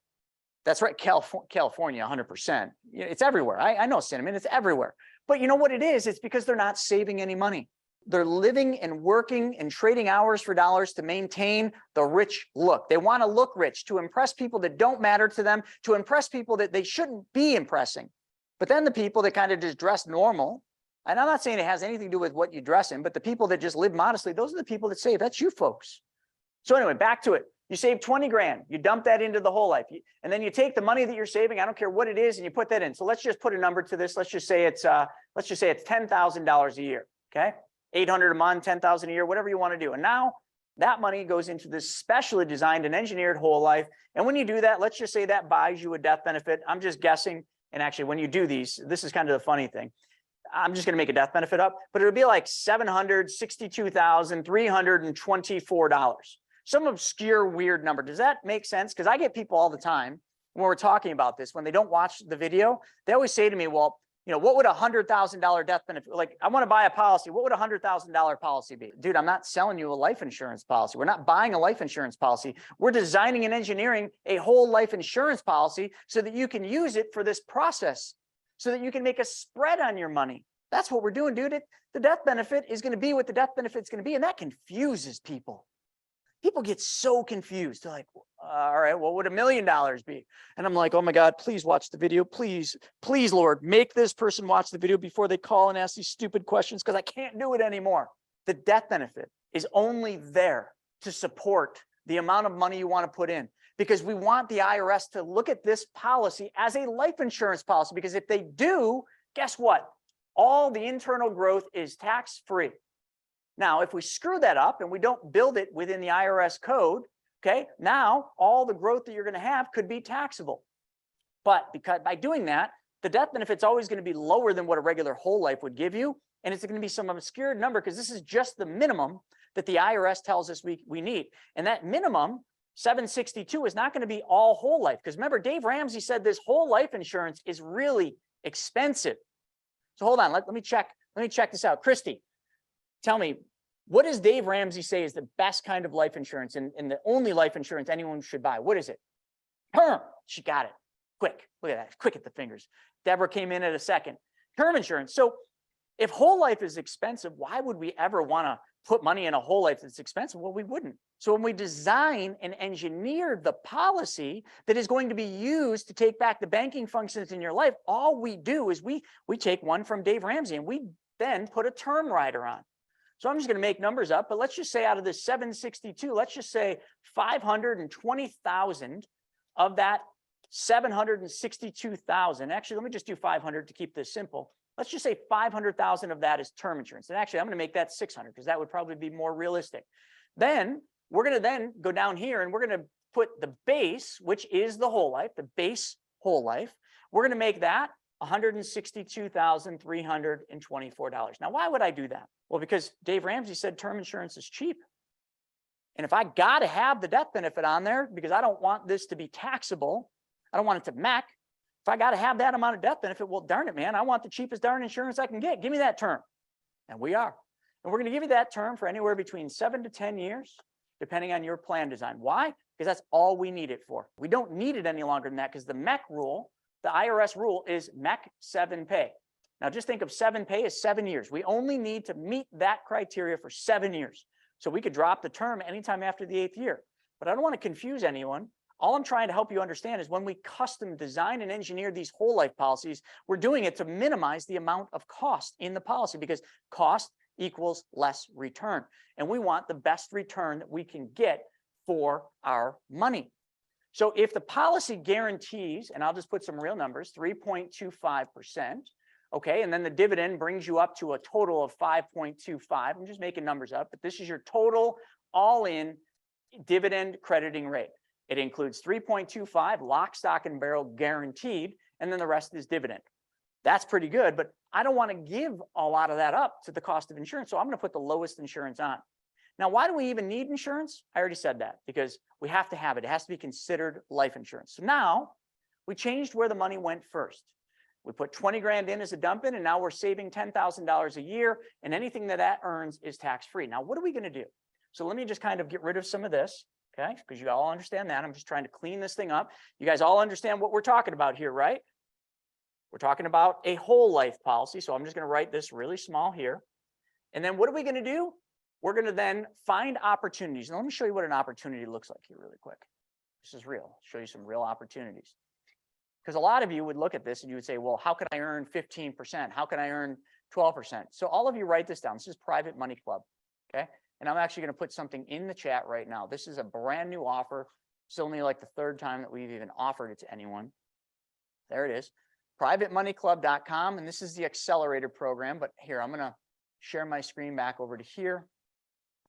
That's right, California, 100%. It's everywhere. I know cinnamon, it's everywhere. But you know what it is? It's because they're not saving any money. They're living and working and trading hours for dollars to maintain the rich look. They want to look rich, to impress people that don't matter to them, to impress people that they shouldn't be impressing. But then the people that kind of just dress normal, and I'm not saying it has anything to do with what you dress in, but the people that just live modestly, those are the people that save. That's you folks. So anyway, back to it. You save 20 grand, you dump that into the whole life, and then you take the money that you're saving, I don't care what it is, and you put that in. So let's just put a number to this. Let's just say it's $10,000 a year, okay? 800 a month, 10,000 a year, whatever you want to do. And now that money goes into this specially designed and engineered whole life. And when you do that, let's just say that buys you a death benefit. I'm just guessing. And actually, when you do these, this is kind of the funny thing. I'm just going to make a death benefit up, but it'll be like $762,324. Some obscure, weird number. Does that make sense? Because I get people all the time when we're talking about this, when they don't watch the video, they always say to me, well, you know, what would a $100,000 death benefit, like I want to buy a policy, what would a $100,000 policy be? Dude, I'm not selling you a life insurance policy. We're not buying a life insurance policy. We're designing and engineering a whole life insurance policy so that you can use it for this process, so that you can make a spread on your money. That's what we're doing, dude. The death benefit is going to be what the death benefit is going to be, and that confuses people. People get so confused. They're like, all right, what would $1 million be? And I'm like, oh my God, please watch the video. Please, please, Lord, make this person watch the video before they call and ask these stupid questions, because I can't do it anymore. The death benefit is only there to support the amount of money you want to put in, because we want the IRS to look at this policy as a life insurance policy, because if they do, guess what? All the internal growth is tax-free. Now, if we screw that up and we don't build it within the IRS code, okay, now all the growth that you're going to have could be taxable. But because by doing that, the death benefit's always going to be lower than what a regular whole life would give you. And it's going to be some obscure number, because this is just the minimum that the IRS tells us we need. And that minimum, 762, is not going to be all whole life. Because remember, Dave Ramsey said this whole life insurance is really expensive. So hold on, let me check this out. Christy, tell me, what does Dave Ramsey say is the best kind of life insurance and the only life insurance anyone should buy? What is it? Term. She got it. Quick. Look at that. Quick at the fingers. Deborah came in at a second. Term insurance. So if whole life is expensive, why would we ever want to put money in a whole life that's expensive? Well, we wouldn't. So when we design and engineer the policy that is going to be used to take back the banking functions in your life, all we do is we take one from Dave Ramsey and we then put a term rider on. So I'm just going to make numbers up, but let's just say out of this 762, let's just say 520,000 of that 762,000. Actually, let me just do 500 to keep this simple. Let's just say 500,000 of that is term insurance. And actually, I'm going to make that 600 because that would probably be more realistic. Then we're going to then go down here and we're going to put the base, which is the whole life, the base whole life. We're going to make that $162,324. Now, why would I do that? Well, because Dave Ramsey said term insurance is cheap. And if I got to have the death benefit on there because I don't want this to be taxable, I don't want it to MEC. If I got to have that amount of death benefit, well, darn it, man, I want the cheapest darn insurance I can get. Give me that term. And we are. And we're going to give you that term for anywhere between 7 to 10 years, depending on your plan design. Why? Because that's all we need it for. We don't need it any longer than that, because the MEC rule, the IRS rule, is MEC 7 pay. Now, just think of 7 pay as 7 years. We only need to meet that criteria for 7 years. So we could drop the term anytime after the 8th year. But I don't want to confuse anyone. All I'm trying to help you understand is when we custom design and engineer these whole life policies, we're doing it to minimize the amount of cost in the policy, because cost equals less return. And we want the best return that we can get for our money. So if the policy guarantees, and I'll just put some real numbers, 3.25%, okay, and then the dividend brings you up to a total of 5.25. I'm just making numbers up, but this is your total all-in dividend crediting rate. It includes 3.25 lock, stock, and barrel guaranteed, and then the rest is dividend. That's pretty good, but I don't want to give a lot of that up to the cost of insurance, so I'm going to put the lowest insurance on. Now, why do we even need insurance? I already said that, because we have to have it. It has to be considered life insurance. So now we changed where the money went first. We put 20 grand in as a dump in, and now we're saving $10,000 a year, and anything that earns is tax-free. Now, what are we going to do? So let me just kind of get rid of some of this. Okay, because you all understand that. I'm just trying to clean this thing up. You guys all understand what we're talking about here, right? We're talking about a whole life policy. So I'm just going to write this really small here. And then what are we going to do? We're going to then find opportunities. And let me show you what an opportunity looks like here really quick. This is real. I'll show you some real opportunities. Because a lot of you would look at this and you would say, well, how can I earn 15%? How can I earn 12%? So all of you write this down. This is Private Money Club. Okay. And I'm actually going to put something in the chat right now. This is a brand new offer. It's only like the third time that we've even offered it to anyone. There it is. privatemoneyclub.com. And this is the accelerator program. But here, I'm going to share my screen back over to here.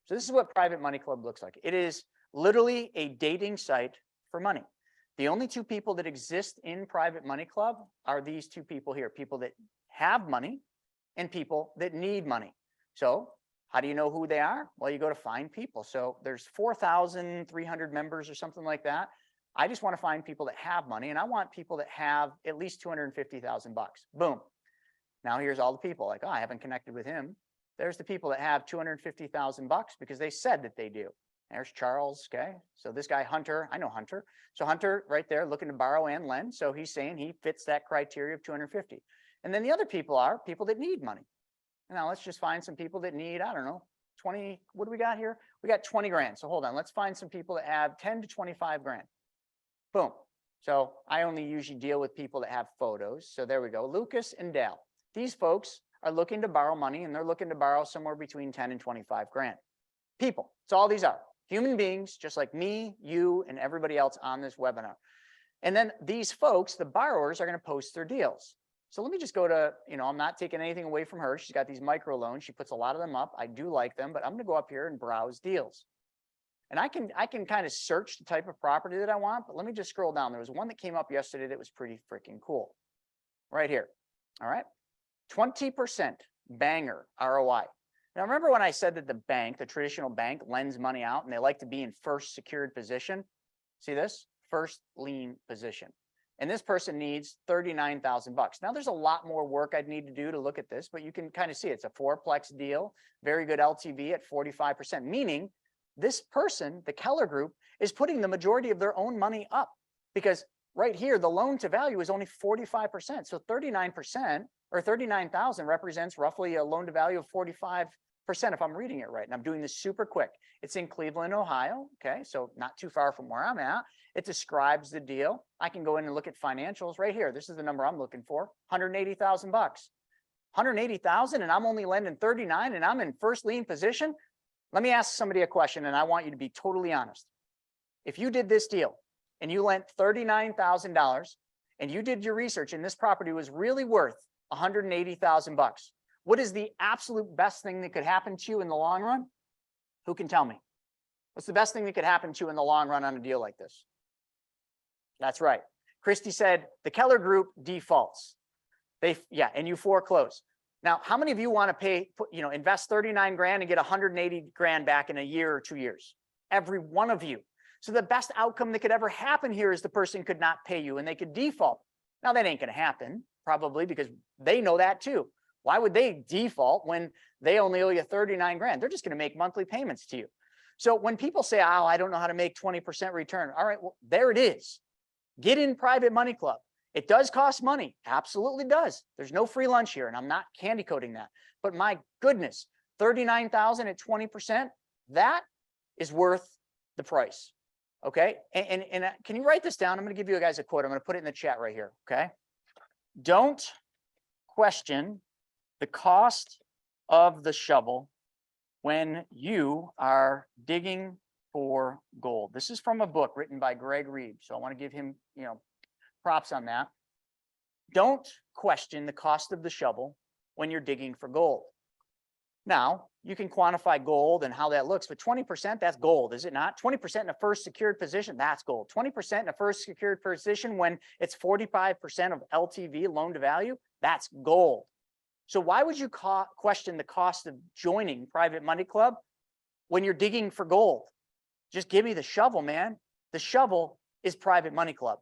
So this is what Private Money Club looks like. It is literally a dating site for money. The only two people that exist in Private Money Club are these two people here, people that have money and people that need money. So how do you know who they are? Well, you go to find people. So there's 4,300 members or something like that. I just want to find people that have money, and I want people that have at least 250,000 bucks. Boom. Now here's all the people like, oh, I haven't connected with him. There's the people that have 250,000 bucks because they said that they do. There's Charles. Okay. So this guy, Hunter, I know Hunter. So Hunter right there looking to borrow and lend. So he's saying he fits that criteria of 250. And then the other people are people that need money. Now let's just find some people that need, I don't know, 20, what do we got here? We got 20 grand. So hold on, let's find some people that have 10 to 25 grand. Boom. So I only usually deal with people that have photos. So there we go. Lucas and Dale. These folks are looking to borrow money, and they're looking to borrow somewhere between 10 and 25 grand. People. That's all these are. Human beings, just like me, you, and everybody else on this webinar. And then these folks, the borrowers, are going to post their deals. So let me just go to, I'm not taking anything away from her. She's got these micro loans. She puts a lot of them up. I do like them, but I'm going to go up here and browse deals. And I can kind of search the type of property that I want, but let me just scroll down. There was one that came up yesterday that was pretty freaking cool. Right here. All right. 20% banger ROI. Now, remember when I said that the bank, the traditional bank, lends money out and they like to be in first secured position? See this? First lien position. And this person needs 39,000 bucks. Now, there's a lot more work I'd need to do to look at this, but you can kind of see it's a fourplex deal, very good LTV at 45%, meaning this person, the Keller Group, is putting the majority of their own money up because right here, the loan to value is only 45%. So 39% or 39,000 represents roughly a loan to value of 45% if I'm reading it right. And I'm doing this super quick. It's in Cleveland, Ohio. Okay, so not too far from where I'm at. It describes the deal. I can go in and look at financials right here. This is the number I'm looking for, 180,000 bucks. 180,000 and I'm only lending 39 and I'm in first lien position. Let me ask somebody a question and I want you to be totally honest. If you did this deal and you lent $39,000 and you did your research and this property was really worth 180,000 bucks, what is the absolute best thing that could happen to you in the long run? Who can tell me? What's the best thing that could happen to you in the long run on a deal like this? That's right. Christy said the Keller Group defaults. And you foreclose. Now, how many of you want to pay, invest 39 grand and get 180 grand back in a year or 2 years? Every one of you. So the best outcome that could ever happen here is the person could not pay you and they could default. Now that ain't going to happen, probably because they know that too. Why would they default when they only owe you 39 grand? They're just going to make monthly payments to you. So when people say, oh, I don't know how to make 20% return. All right, well, there it is. Get in Private Money Club. It does cost money. Absolutely does. There's no free lunch here, and I'm not candy coating that. But my goodness, 39,000 at 20%, that is worth the price. Okay. And can you write this down? I'm going to give you guys a quote. I'm going to put it in the chat right here. Okay. Don't question the cost of the shovel when you are digging for gold. This is from a book written by Greg Reed. So I want to give him, props on that. Don't question the cost of the shovel when you're digging for gold. Now, you can quantify gold and how that looks, but 20%, that's gold, is it not? 20% in a first secured position, that's gold. 20% in a first secured position when it's 45% of LTV, loan to value, that's gold. So why would you question the cost of joining Private Money Club when you're digging for gold? Just give me the shovel, man. The shovel is Private Money Club.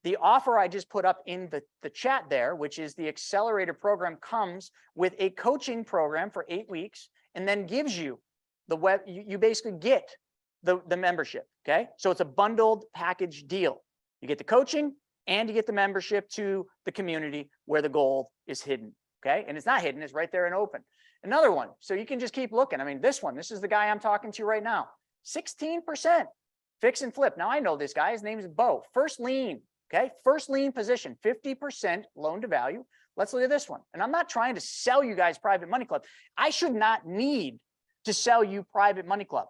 The offer I just put up in the chat there, which is the accelerator program, comes with a coaching program for 8 weeks and then gives you the you basically get the membership, okay? So it's a bundled package deal. You get the coaching and you get the membership to the community where the gold is hidden, okay? And it's not hidden, it's right there and open. Another one, so you can just keep looking. I mean, this is the guy I'm talking to right now. 16% fix and flip. Now I know this guy, his name is Bo. First lien, okay? First lien position, 50% loan to value. Let's look at this one. And I'm not trying to sell you guys Private Money Club. I should not need to sell you Private Money Club.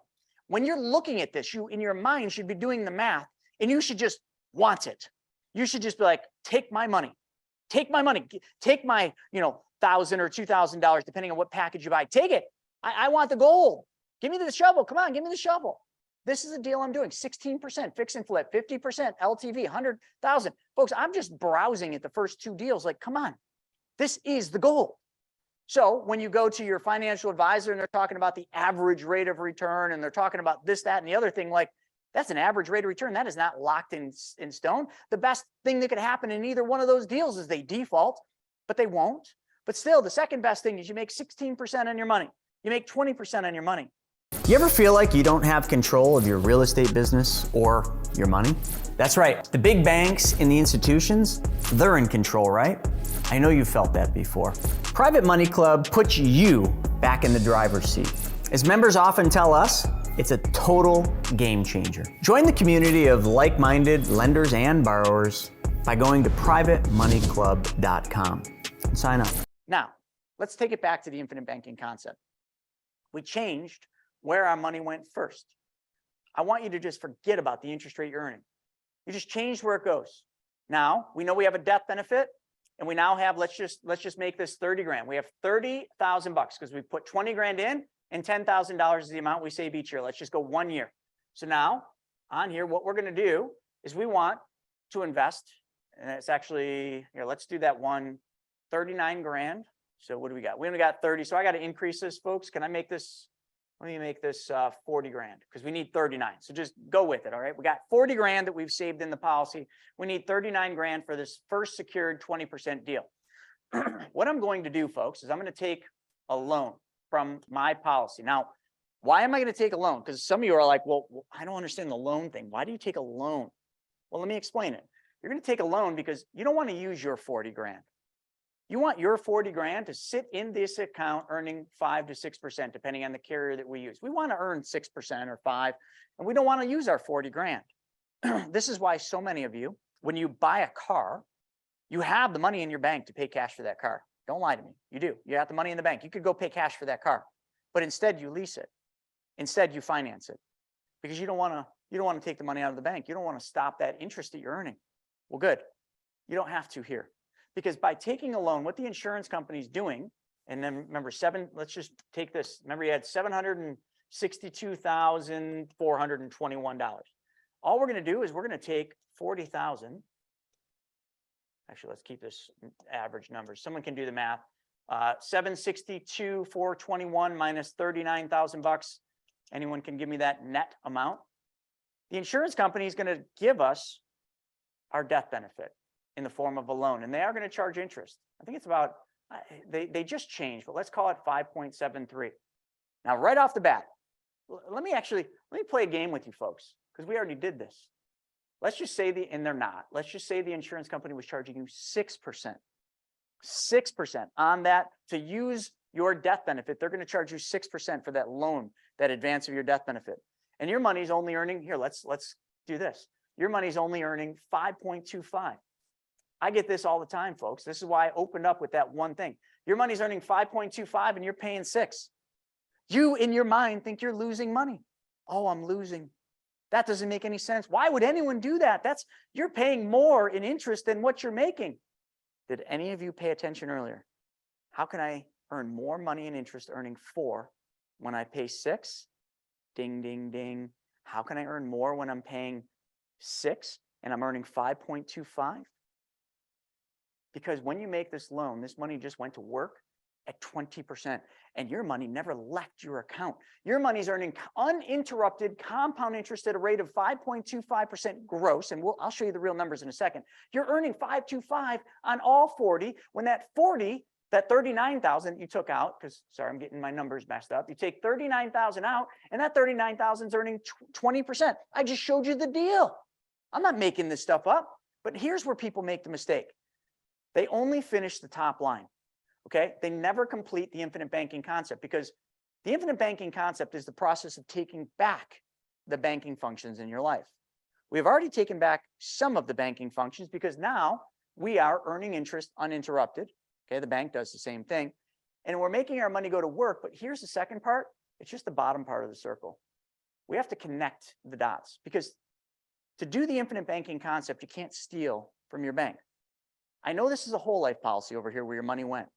When you're looking at this, you in your mind should be doing the math and you should just want it. You should just be like, take my money, take my money, take my, $1,000 or $2,000, depending on what package you buy. Take it. I want the gold. Give me the shovel. Come on, give me the shovel. This is a deal I'm doing. 16% fix and flip, 50% LTV, 100,000. Folks, I'm just browsing at the first two deals. Like, come on, this is the goal. So when you go to your financial advisor and they're talking about the average rate of return and they're talking about this, that, and the other thing, like that's an average rate of return. That is not locked in stone. The best thing that could happen in either one of those deals is they default, but they won't. But still, the second best thing is you make 16% on your money. You make 20% on your money. You ever feel like you don't have control of your real estate business or your money? That's right. The big banks and the institutions, they're in control, right? I know you've felt that before. Private Money Club puts you back in the driver's seat. As members often tell us, it's a total game changer. Join the community of like-minded lenders and borrowers by going to privatemoneyclub.com and sign up. Now, let's take it back to the infinite banking concept. We changed where our money went first. I want you to just forget about the interest rate you're earning. You just changed where it goes. Now, we know we have a death benefit and we now have, let's just make this 30 grand. We have 30,000 bucks because we put 20 grand in and $10,000 is the amount we save each year. Let's just go 1 year. So now on here, what we're going to do is we want to invest, and it's actually here. Let's do that one, 39 grand. So what do we got? We only got 30. So I got to increase this, folks. Can I make this? Let me make this 40 grand because we need 39. So just go with it. All right. We got 40 grand that we've saved in the policy. We need 39 grand for this first secured 20% deal. What I'm going to do, folks, is I'm going to take a loan from my policy. Now, why am I going to take a loan? Because some of you are like, well, I don't understand the loan thing. Why do you take a loan? Well, let me explain it. You're going to take a loan because you don't want to use your 40 grand. You want your 40 grand to sit in this account earning 5 to 6%, depending on the carrier that we use. We want to earn 6% or 5%, and we don't want to use our 40 grand. This is why so many of you, when you buy a car, you have the money in your bank to pay cash for that car. Don't lie to me. You do. You have the money in the bank. You could go pay cash for that car, but instead you lease it. Instead you finance it because you don't want to take the money out of the bank. You don't want to stop that interest that you're earning. Well, good. You don't have to here. Because by taking a loan, what the insurance company is doing, and then remember let's just take this. Remember you had $762,421. All we're going to do is we're going to take 40,000. Actually, let's keep this average number. Someone can do the math. 762,421 minus 39,000 bucks. Anyone can give me that net amount? The insurance company is going to give us our death benefit in the form of a loan, and they are going to charge interest. I think it's about, they just changed, but let's call it 5.73. Now, right off the bat, let me play a game with you folks, because we already did this. Let's just say and they're not, let's just say the insurance company was charging you 6%. 6% on that to use your death benefit. They're going to charge you 6% for that loan, that advance of your death benefit. And your money's only earning, here, let's do this. Your money's only earning 5.25. I get this all the time, folks. This is why I opened up with that one thing. Your money's earning 5.25 and you're paying 6. You, in your mind, think you're losing money. Oh, I'm losing. That doesn't make any sense. Why would anyone do that? You're paying more in interest than what you're making. Did any of you pay attention earlier? How can I earn more money in interest earning 4 when I pay 6? Ding, ding, ding. How can I earn more when I'm paying 6 and I'm earning 5.25? Because when you make this loan, this money just went to work at 20%, and your money never left your account. Your money's earning uninterrupted compound interest at a rate of 5.25% gross, and I'll show you the real numbers in a second. You're earning 5.25 on all 40 when that 40 That 39,000 you took out, because sorry, I'm getting my numbers messed up. You take 39,000 out, and that 39,000 is earning 20%. I just showed you the deal. I'm not making this stuff up, but here's where people make the mistake. They only finish the top line. Okay, they never complete the infinite banking concept, because the infinite banking concept is the process of taking back the banking functions in your life. We've already taken back some of the banking functions because now we are earning interest uninterrupted. Okay, the bank does the same thing. And we're making our money go to work. But here's the second part. It's just the bottom part of the circle. We have to connect the dots, because to do the infinite banking concept, you can't steal from your bank. I know this is a whole life policy over here where your money went,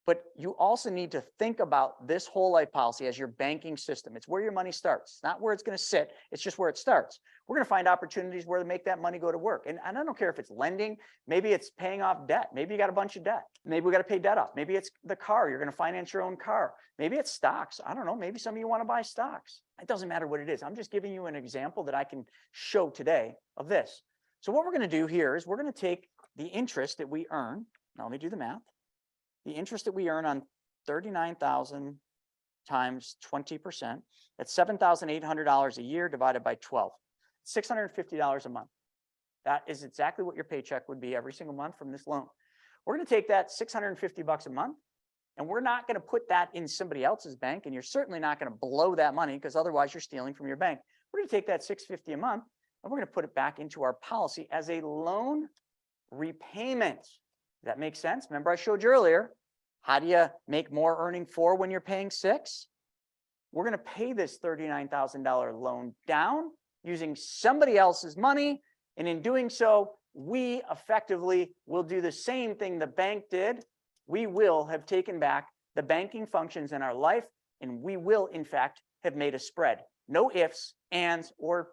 but you also need to think about this whole life policy as your banking system. It's where your money starts. It's not where it's going to sit. It's just where it starts. We're going to find opportunities where to make that money go to work. And I don't care if it's lending. Maybe it's paying off debt. Maybe you got a bunch of debt. Maybe we got to pay debt off. Maybe it's the car. You're going to finance your own car. Maybe it's stocks. I don't know. Maybe some of you want to buy stocks. It doesn't matter what it is. I'm just giving you an example that I can show today of this. So what we're going to do here is we're going to take the interest that we earn. Now let me do the math. The interest that we earn on 39,000 times 20%, that's $7,800 a year divided by 12, $650 a month. That is exactly what your paycheck would be every single month from this loan. We're going to take that $650 a month, and we're not going to put that in somebody else's bank, and you're certainly not going to blow that money, because otherwise you're stealing from your bank. We're going to take that $650 a month, and we're going to put it back into our policy as a loan repayment. Does that make sense? Remember I showed you earlier, how do you make more earning 4 when you're paying 6? We're going to pay this $39,000 loan down using somebody else's money. And in doing so, we effectively will do the same thing the bank did. We will have taken back the banking functions in our life, and we will, in fact, have made a spread. No ifs, ands, or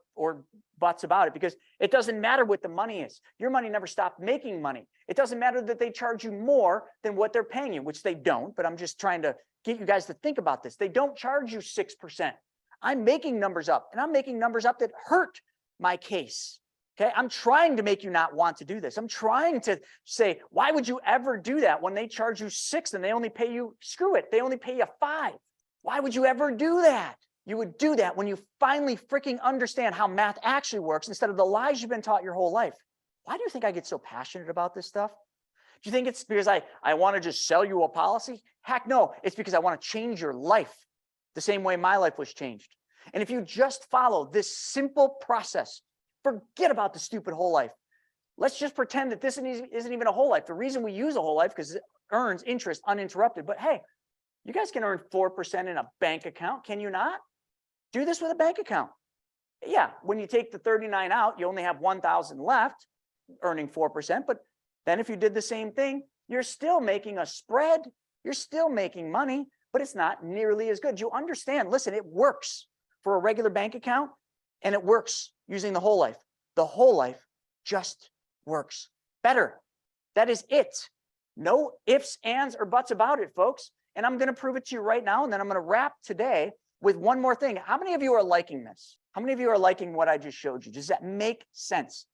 buts about it, because it doesn't matter what the money is. Your money never stopped making money. It doesn't matter that they charge you more than what they're paying you, which they don't, but I'm just trying to get you guys to think about this. They don't charge you 6%. I'm making numbers up, and I'm making numbers up that hurt my case. Okay, I'm trying to make you not want to do this. I'm trying to say, why would you ever do that when they charge you 6 and they only pay you, screw it, they only pay you 5. Why would you ever do that? You would do that when you finally freaking understand how math actually works instead of the lies you've been taught your whole life. Why do you think I get so passionate about this stuff? Do you think it's because I want to just sell you a policy? Heck no, it's because I want to change your life the same way my life was changed. And if you just follow this simple process, forget about the stupid whole life. Let's just pretend that this isn't even a whole life. The reason we use a whole life because it earns interest uninterrupted. But hey, you guys can earn 4% in a bank account, can you not? Do this with a bank account. Yeah, when you take the 39 out, you only have 1,000 left, earning 4%. But then if you did the same thing, you're still making a spread. You're still making money, but it's not nearly as good. You understand, listen, it works for a regular bank account, and it works using the whole life. The whole life just works better. That is it. No ifs, ands, or buts about it, folks. And I'm going to prove it to you right now, and then I'm going to wrap today with one more thing. How many of you are liking this? How many of you are liking what I just showed you? Does that make sense?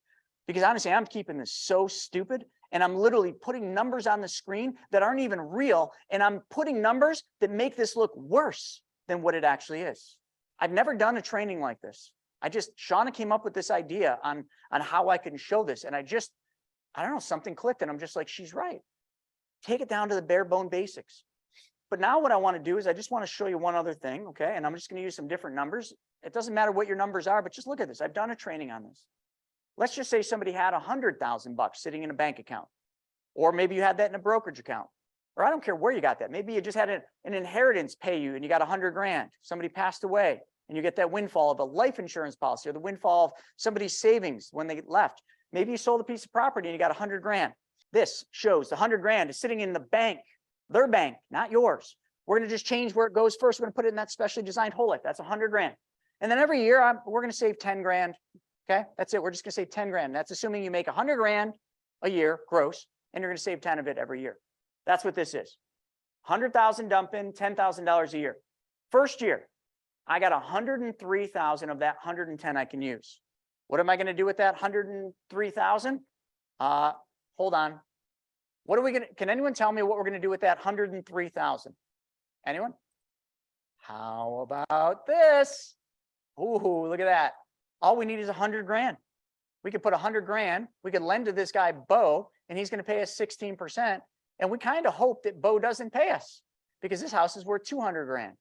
Because honestly, I'm keeping this so stupid, and I'm literally putting numbers on the screen that aren't even real, and I'm putting numbers that make this look worse than what it actually is. I've never done a training like this. Shauna came up with this idea on how I can show this, and I don't know, something clicked, and I'm just like, she's right. Take it down to the bare bone basics. But now what I want to do is I just want to show you one other thing, okay? And I'm just going to use some different numbers. It doesn't matter what your numbers are, but just look at this. I've done a training on this. Let's just say somebody had $100,000 sitting in a bank account, or maybe you had that in a brokerage account, or I don't care where you got that. Maybe you just had an inheritance pay you and you got 100 grand. Somebody passed away and you get that windfall of a life insurance policy, or the windfall of somebody's savings when they left. Maybe you sold a piece of property and you got 100 grand. This shows the 100 grand is sitting in the bank. Their bank, not yours. We're going to just change where it goes first. We're going to put it in that specially designed whole life. That's 100 grand. And then every year we're going to save 10 grand. Okay, that's it. We're just going to save 10 grand. That's assuming you make 100 grand a year gross, and you're going to save 10 of it every year. That's what this is. 100,000 dump in, $10,000 a year. First year, I got 103,000 of that 110 I can use. What am I going to do with that 103,000? Hold on. What are we going to, can anyone tell me what we're going to do with that 103,000? Anyone? How about this? Ooh, look at that. All we need is 100 grand. We could put 100 grand. We could lend to this guy, Bo, and he's going to pay us 16%. And we kind of hope that Bo doesn't pay us because this house is worth 200 grand.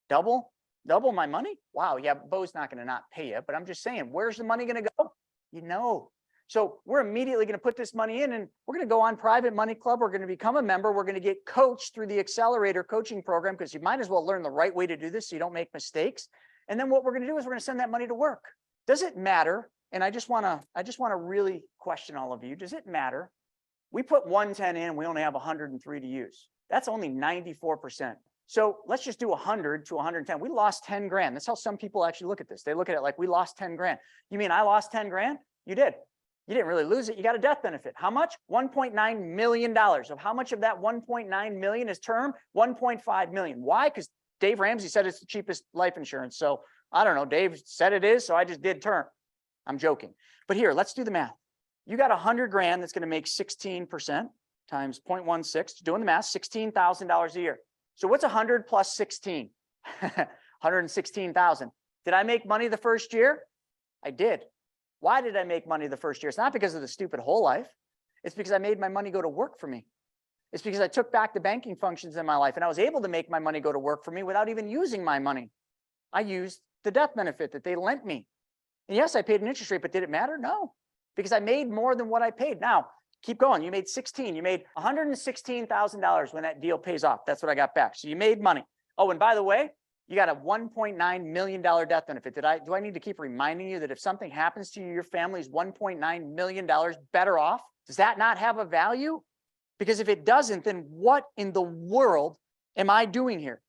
Double my money? Wow. Yeah, Bo's not going to not pay you, but I'm just saying, where's the money going to go? You know. So we're immediately going to put this money in and we're going to go on Private Money Club. We're going to become a member. We're going to get coached through the accelerator coaching program because you might as well learn the right way to do this so you don't make mistakes. And then what we're going to do is we're going to send that money to work. Does it matter? And I just want to really question all of you. Does it matter? We put 110 in, we only have 103 to use. That's only 94%. So let's just do 100 to 110. We lost 10 grand. That's how some people actually look at this. They look at it like we lost 10 grand. You mean I lost 10 grand? You did. You didn't really lose it. You got a death benefit. How much? $1.9 million. Of how much of that 1.9 million is term? 1.5 million. Why? Because Dave Ramsey said it's the cheapest life insurance. So I don't know. Dave said it is, so I just did term. I'm joking. But here, let's do the math. You got 100 grand that's going to make 16% times 0.16. Doing the math, $16,000 a year. So what's 100 plus 16? 116,000. Did I make money the first year? I did. Why did I make money the first year? It's not because of the stupid whole life. It's because I made my money go to work for me. It's because I took back the banking functions in my life and I was able to make my money go to work for me without even using my money. I used the death benefit that they lent me. And yes, I paid an interest rate, but did it matter? No, because I made more than what I paid. Now, keep going. You made 16. You made $116,000 when that deal pays off. That's what I got back. So you made money. Oh, and by the way, you got a $1.9 million death benefit. Do I need to keep reminding you that if something happens to you, your family's $1.9 million better off? Does that not have a value? Because if it doesn't, then what in the world am I doing here?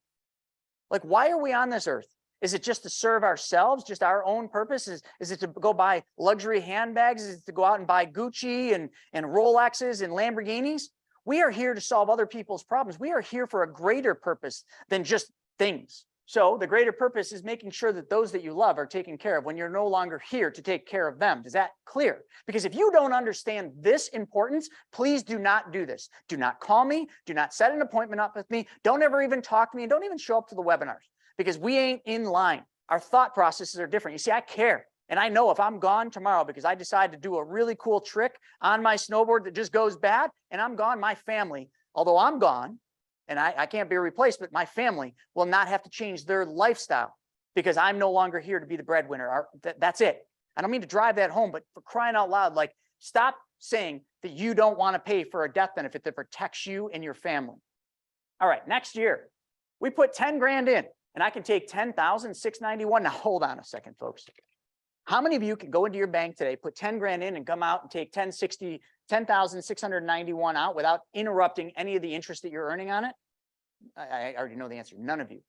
Like, why are we on this earth? Is it just to serve ourselves, just our own purpose? Is it to go buy luxury handbags? Is it to go out and buy Gucci and Rolexes and Lamborghinis? We are here to solve other people's problems. We are here for a greater purpose than just things. So the greater purpose is making sure that those that you love are taken care of when you're no longer here to take care of them. Is that clear? Because if you don't understand this importance, please do not do this. Do not call me. Do not set an appointment up with me. Don't ever even talk to me. And don't even show up to the webinars because we ain't in line. Our thought processes are different. You see, I care. And I know if I'm gone tomorrow because I decide to do a really cool trick on my snowboard that just goes bad and I'm gone, my family, although I'm gone, and I can't be replaced, but my family will not have to change their lifestyle because I'm no longer here to be the breadwinner. That's it. I don't mean to drive that home, but for crying out loud, like, stop saying that you don't want to pay for a death benefit that protects you and your family. All right, next year, we put 10 grand in and I can take 10,691. Now, hold on a second, folks. How many of you can go into your bank today, put 10 grand in and come out and take 10,691 out without interrupting any of the interest that you're earning on it? I already know the answer. None of you.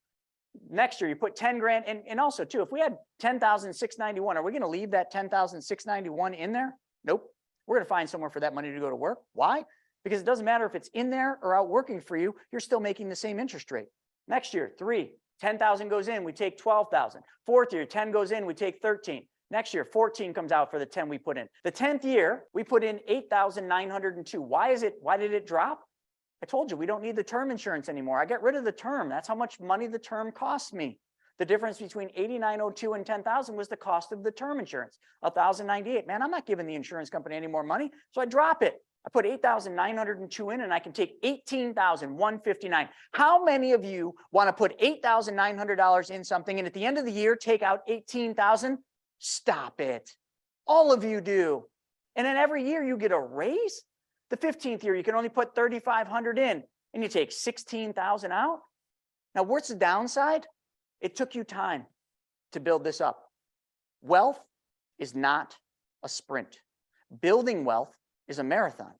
Next year, you put 10 grand. And also, too, if we had 10,691, are we going to leave that 10,691 in there? Nope. We're going to find somewhere for that money to go to work. Why? Because it doesn't matter if it's in there or out working for you. You're still making the same interest rate. Next year, 10,000 goes in, we take 12,000. Fourth year, 10 goes in, we take 13. Next year, 14 comes out for the 10 we put in. The 10th year, we put in 8,902. Why did it drop? I told you, we don't need the term insurance anymore. I got rid of the term. That's how much money the term cost me. The difference between 8,902 and 10,000 was the cost of the term insurance, 1,098. Man, I'm not giving the insurance company any more money, so I drop it. I put 8,902 in and I can take 18,159. How many of you want to put $8,900 in something and at the end of the year take out 18,000? Stop it. All of you do. And then every year you get a raise. The 15th year, you can only put 3,500 in and you take 16,000 out. Now, what's the downside? It took you time to build this up. Wealth is not a sprint. Building wealth is a marathon.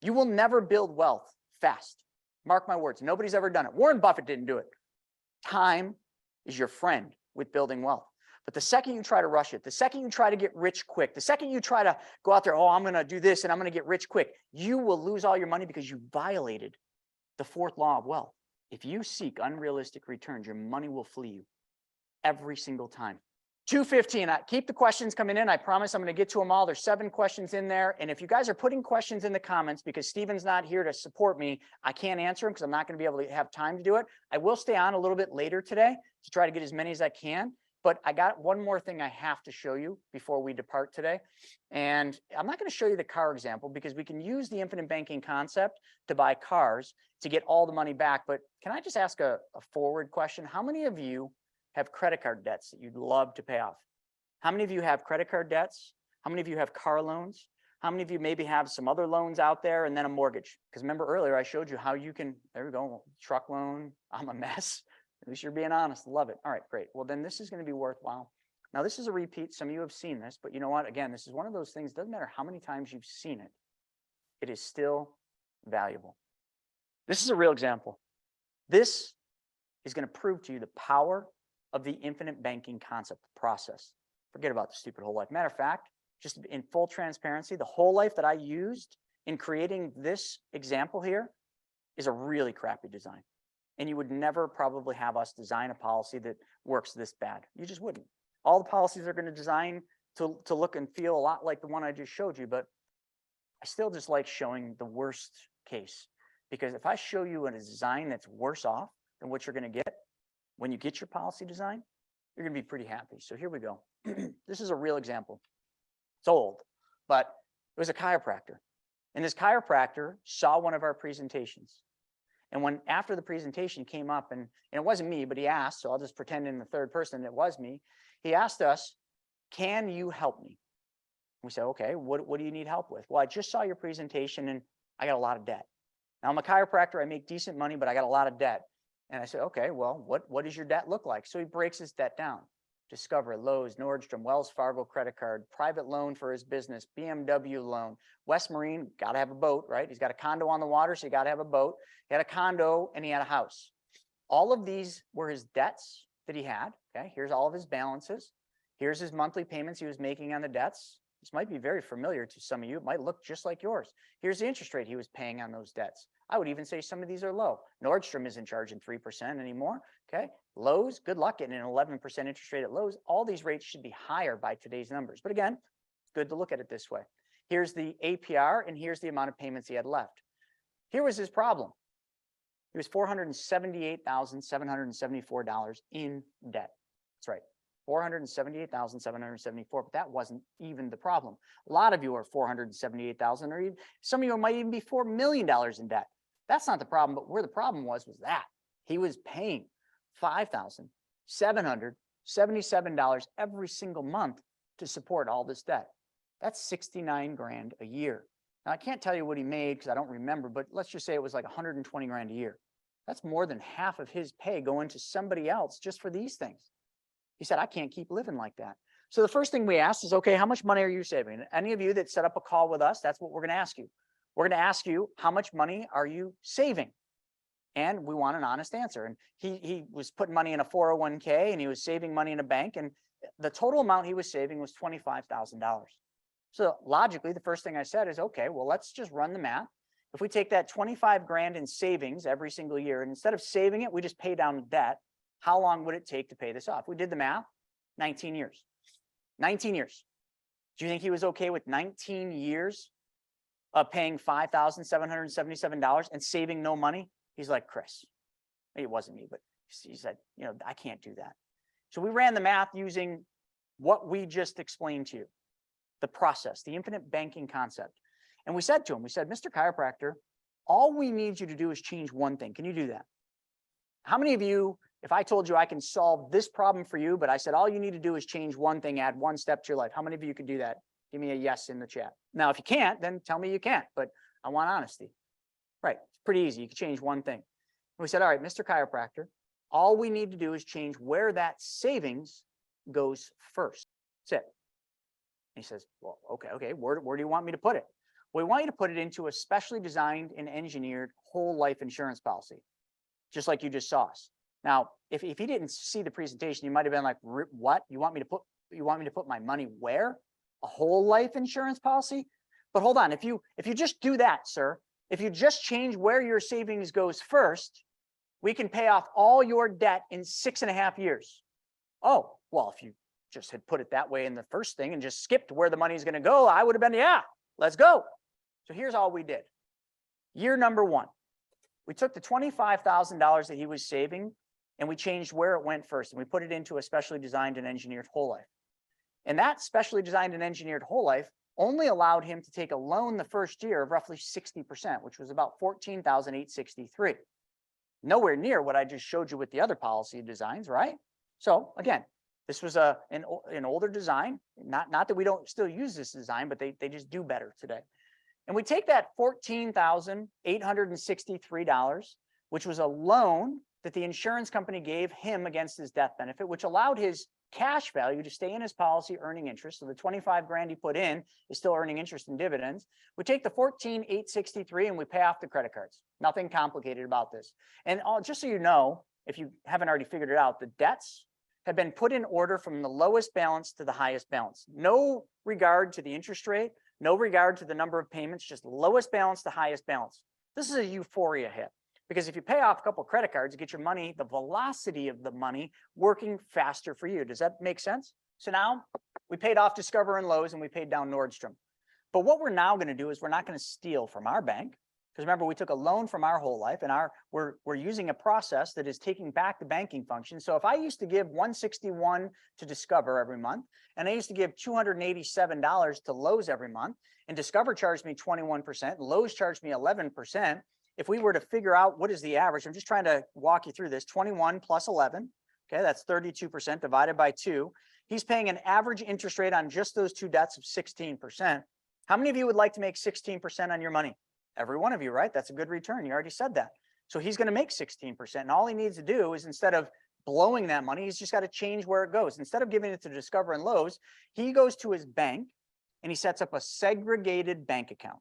You will never build wealth fast. Mark my words. Nobody's ever done it. Warren Buffett didn't do it. Time is your friend with building wealth. But the second you try to rush it, the second you try to get rich quick, the second you try to go out there, oh, I'm going to do this and I'm going to get rich quick, you will lose all your money because you violated the fourth law of wealth. If you seek unrealistic returns, your money will flee you every single time. 2:15. Keep the questions coming in. I promise I'm going to get to them all. There's 7 questions in there. And if you guys are putting questions in the comments because Steven's not here to support me, I can't answer them because I'm not going to be able to have time to do it. I will stay on a little bit later today to try to get as many as I can. But I got one more thing I have to show you before we depart today. And I'm not going to show you the car example because we can use the infinite banking concept to buy cars to get all the money back. But can I just ask a forward question? How many of you have credit card debts that you'd love to pay off? How many of you have credit card debts? How many of you have car loans? How many of you maybe have some other loans out there and then a mortgage? Because remember earlier I showed you how you can, there we go, truck loan, I'm a mess. At least you're being honest, love it. All right, great. Well, then this is going to be worthwhile. Now this is a repeat. Some of you have seen this, but you know what? Again, this is one of those things, doesn't matter how many times you've seen it, it is still valuable. This is a real example. This is going to prove to you the power of the infinite banking concept process. Forget about the stupid whole life. Matter of fact, just in full transparency, the whole life that I used in creating this example here is a really crappy design. And you would never probably have us design a policy that works this bad. You just wouldn't. All the policies are going to design to look and feel a lot like the one I just showed you, but I still just like showing the worst case. Because if I show you a design that's worse off than what you're going to get, when you get your policy design, you're going to be pretty happy. So here we go. This is a real example. It's old, but it was a chiropractor. And this chiropractor saw one of our presentations. And when after the presentation came up, and it wasn't me, but he asked, so I'll just pretend in the third person it was me. He asked us, can you help me? We said, okay, what do you need help with? Well, I just saw your presentation and I got a lot of debt. Now I'm a chiropractor, I make decent money, but I got a lot of debt. And I said, okay, well, what does your debt look like? So he breaks his debt down. Discover, Lowe's, Nordstrom, Wells Fargo credit card, private loan for his business, BMW loan, West Marine, got to have a boat, right? He's got a condo on the water, so you got to have a boat. He had a condo and he had a house. All of these were his debts that he had. Okay, here's all of his balances. Here's his monthly payments he was making on the debts. This might be very familiar to some of you. It might look just like yours. Here's the interest rate he was paying on those debts. I would even say some of these are low. Nordstrom isn't charging 3% anymore. Okay, Lowe's, good luck getting an 11% interest rate at Lowe's. All these rates should be higher by today's numbers. But again, it's good to look at it this way. Here's the APR and here's the amount of payments he had left. Here was his problem. He was $478,774 in debt. That's right. $478,774, but that wasn't even the problem. A lot of you are $478,000, or even, some of you might even be $4 million in debt. That's not the problem, but where the problem was that he was paying $5,777 every single month to support all this debt. That's 69 grand a year. Now I can't tell you what he made because I don't remember, but let's just say it was like 120 grand a year. That's more than half of his pay going to somebody else just for these things. He said, I can't keep living like that. So the first thing we asked is, okay, how much money are you saving? Any of you that set up a call with us, that's what we're going to ask you. We're going to ask you, how much money are you saving? And we want an honest answer. And he was putting money in a 401k and he was saving money in a bank. And the total amount he was saving was $25,000. So logically, the first thing I said is, okay, well, let's just run the math. If we take that 25 grand in savings every single year, and instead of saving it, we just pay down the debt, how long would it take to pay this off? We did the math, 19 years. 19 years. Do you think he was okay with 19 years of paying $5,777 and saving no money? He's like, Chris, it wasn't me, but he said, you know, I can't do that. So we ran the math using what we just explained to you, the process, the infinite banking concept. And we said to him, we said, Mr. Chiropractor, all we need you to do is change one thing. Can you do that? How many of you, if I told you I can solve this problem for you, but I said, all you need to do is change one thing, add one step to your life. How many of you could do that? Give me a yes in the chat. Now, if you can't, then tell me you can't, but I want honesty. Right, it's pretty easy. You can change one thing. And we said, all right, Mr. Chiropractor, all we need to do is change where that savings goes first. That's it. And he says, well, okay, where do you want me to put it? We want you to put it into a specially designed and engineered whole life insurance policy, just like you just saw us. Now, if he didn't see the presentation, you might have been like, what? You want me to put my money where? A whole life insurance policy? But hold on, if you just do that, sir, if you just change where your savings goes first, we can pay off all your debt in 6.5 years. Oh, well, just had put it that way in the first thing and just skipped where the money's going to go, I would have been, yeah, let's go. So here's all we did. Year number one, we took the $25,000 that he was saving and we changed where it went first. And we put it into a specially designed and engineered whole life. And that specially designed and engineered whole life only allowed him to take a loan the first year of roughly 60%, which was about $14,863. Nowhere near what I just showed you with the other policy designs, right? So again, this was an older design, not that we don't still use this design, but they just do better today. And we take that $14,863, which was a loan that the insurance company gave him against his death benefit, which allowed his cash value to stay in his policy earning interest. So the 25 grand he put in is still earning interest and dividends. We take the 14,863 and we pay off the credit cards. Nothing complicated about this. And just so you know, if you haven't already figured it out, the debts have been put in order from the lowest balance to the highest balance. No regard to the interest rate, no regard to the number of payments, just lowest balance to highest balance. This is a euphoria hit. Because if you pay off a couple of credit cards, you get your money, the velocity of the money working faster for you. Does that make sense? So now we paid off Discover and Lowe's and we paid down Nordstrom. But what we're now going to do is we're not going to steal from our bank. Because remember, we took a loan from our whole life and we're using a process that is taking back the banking function. So if I used to give $161 to Discover every month, and I used to give $287 to Lowe's every month, and Discover charged me 21%, Lowe's charged me 11%, if we were to figure out what is the average, I'm just trying to walk you through this, 21 plus 11, okay, that's 32% divided by 2. He's paying an average interest rate on just those two debts of 16%. How many of you would like to make 16% on your money? Every one of you, right? That's a good return. You already said that. So he's going to make 16%. And all he needs to do is, instead of blowing that money, he's just got to change where it goes. Instead of giving it to Discover and Lowe's, he goes to his bank and he sets up a segregated bank account.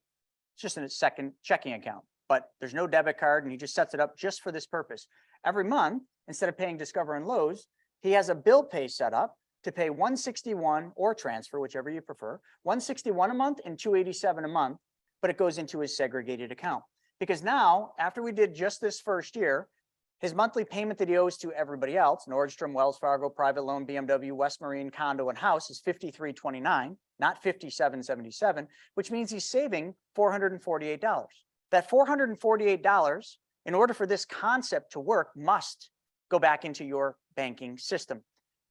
It's just a second checking account, but there's no debit card, and he just sets it up just for this purpose. Every month, instead of paying Discover and Lowe's, he has a bill pay set up to pay $161 or transfer, whichever you prefer, $161 a month and $287 a month, but it goes into his segregated account. Because now, after we did just this first year, his monthly payment that he owes to everybody else, Nordstrom, Wells Fargo, private loan, BMW, West Marine, condo, and house, is $53.29, not $57.77, which means he's saving $448. That $448, in order for this concept to work, must go back into your banking system.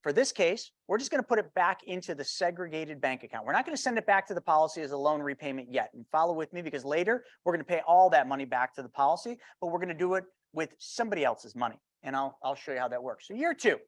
For this case, we're just going to put it back into the segregated bank account. We're not going to send it back to the policy as a loan repayment yet. And follow with me, because later we're going to pay all that money back to the policy, but we're going to do it with somebody else's money. And I'll show you how that works. So year two,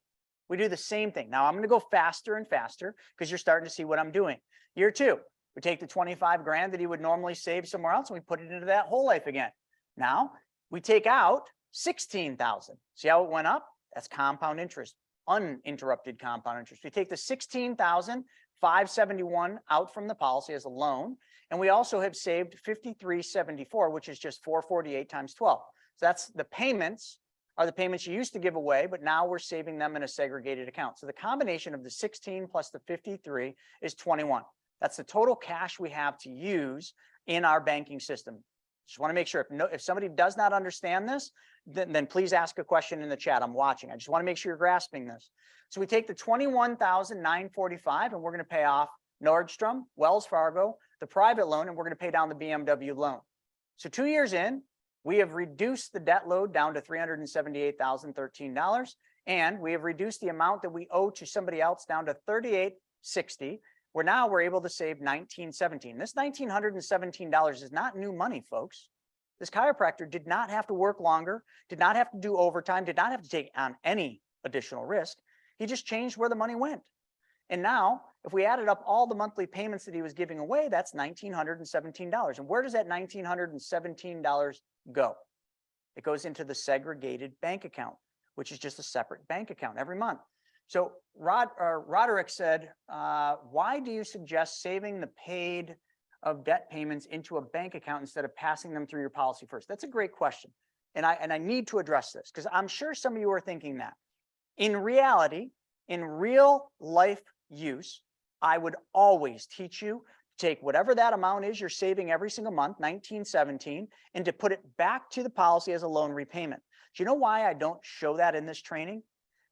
we do the same thing. Now I'm going to go faster and faster because you're starting to see what I'm doing. Year two, we take the 25 grand that he would normally save somewhere else and we put it into that whole life again. Now we take out 16,000. See how it went up? That's compound interest, uninterrupted compound interest. We take the 16,571 out from the policy as a loan, and we also have saved 5374, which is just 448 times 12. So that's the payments are the payments you used to give away, but now we're saving them in a segregated account. So the combination of the 16 plus the 53 is 21. That's the total cash we have to use in our banking system. Just want to make sure if somebody does not understand this, then please ask a question in the chat. I'm watching. I just want to make sure you're grasping this. So we take the 21,945 and we're going to pay off Nordstrom, Wells Fargo, the private loan, and we're going to pay down the BMW loan. So 2 years in, we have reduced the debt load down to $378,013, and we have reduced the amount that we owe to somebody else down to $38.60. Where now we're able to save $1,917. This $1,917 is not new money, folks. This chiropractor did not have to work longer, did not have to do overtime, did not have to take on any additional risk. He just changed where the money went. And now, if we added up all the monthly payments that he was giving away, that's $1,917. And where does that $1,917 go? It goes into the segregated bank account, which is just a separate bank account every month. So Roderick said, why do you suggest saving the paid of debt payments into a bank account instead of passing them through your policy first? That's a great question. And I need to address this because I'm sure some of you are thinking that. In reality, in real life use, I would always teach you to take whatever that amount is you're saving every single month, $1,917, and to put it back to the policy as a loan repayment. Do you know why I don't show that in this training?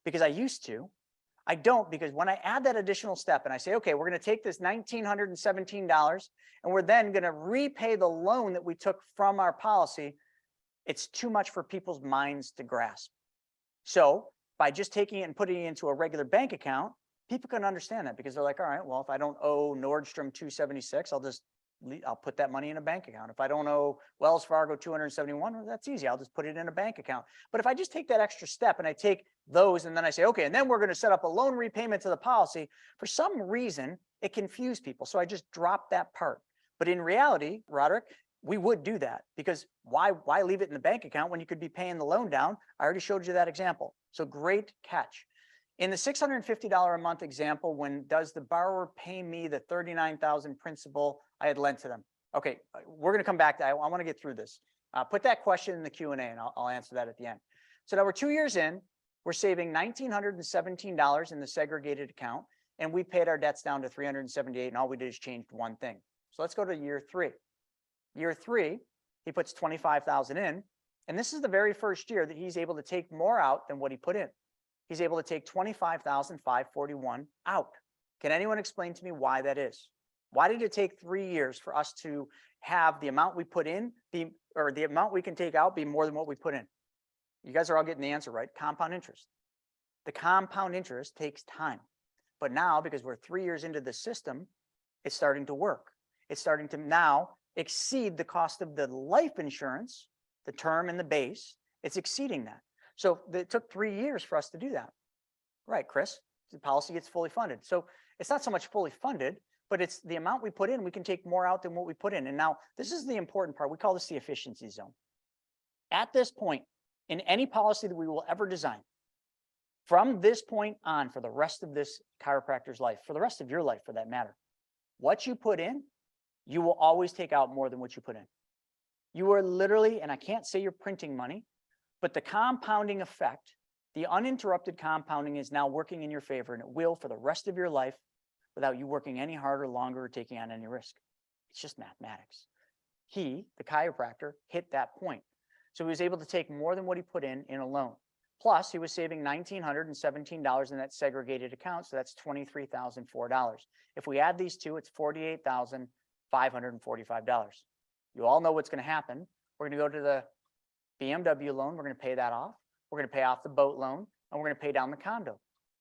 Because I used to. I don't, because when I add that additional step and I say, okay, we're going to take this $1,917 and we're then going to repay the loan that we took from our policy, it's too much for people's minds to grasp. So by just taking it and putting it into a regular bank account, people can understand that, because they're like, all right, well, if I don't owe Nordstrom 276, I'll put that money in a bank account. If I don't owe Wells Fargo 271, well, that's easy. I'll just put it in a bank account. But if I just take that extra step and I take those and then I say, okay, and then we're going to set up a loan repayment to the policy, for some reason, it confused people. So I just dropped that part. But in reality, Roderick, we would do that, because why leave it in the bank account when you could be paying the loan down? I already showed you that example. So great catch. In the $650 a month example, when does the borrower pay me the $39,000 principal I had lent to them? Okay, we're going to come back to that. I want to get through this. Put that question in the Q&A and I'll answer that at the end. So now we're 2 years in, we're saving $1,917 in the segregated account, and we paid our debts down to $378, and all we did is change one thing. So let's go to year 3. Year 3, he puts $25,000 in, and this is the very first year that he's able to take more out than what he put in. He's able to take $25,541 out. Can anyone explain to me why that is? Why did it take 3 years for us to have the amount we put in or the amount we can take out be more than what we put in? You guys are all getting the answer, right? Compound interest. The compound interest takes time. But now, because we're 3 years into the system, it's starting to work. It's starting to now exceed the cost of the life insurance, the term and the base. It's exceeding that. So it took 3 years for us to do that. Right, Chris? The policy gets fully funded. So it's not so much fully funded, but it's the amount we put in, we can take more out than what we put in. And now this is the important part. We call this the efficiency zone. At this point, in any policy that we will ever design, from this point on, for the rest of this chiropractor's life, for the rest of your life for that matter, what you put in, you will always take out more than what you put in. You are literally, and I can't say you're printing money, but the compounding effect, the uninterrupted compounding, is now working in your favor, and it will for the rest of your life without you working any harder, longer, or taking on any risk. It's just mathematics. He, the chiropractor, hit that point. So he was able to take more than what he put in a loan. Plus, he was saving $1,917 in that segregated account, so that's $23,004. If we add these two, it's $48,545. You all know what's going to happen. We're going to go to the BMW loan. We're going to pay that off. We're going to pay off the boat loan, and we're going to pay down the condo.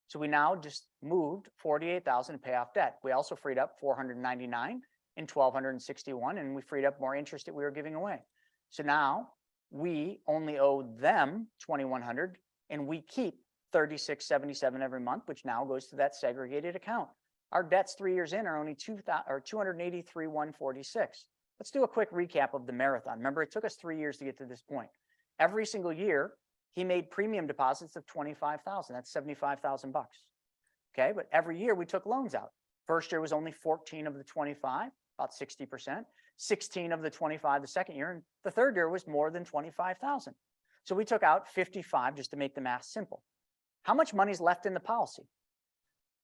So we now just moved $48,000 to pay off debt. We also freed up $499 and $1,261, and we freed up more interest that we were giving away. So now we only owe them $2,100, and we keep $36.77 every month, which now goes to that segregated account. Our debts 3 years in are only $283,146. Let's do a quick recap of the marathon. Remember, it took us 3 years to get to this point. Every single year, he made premium deposits of $25,000. That's $75,000 bucks. Okay, but every year we took loans out. First year was only 14 of the 25, about 60%. 16 of the 25 the second year, and the third year was more than 25,000. So we took out 55 just to make the math simple. How much money is left in the policy?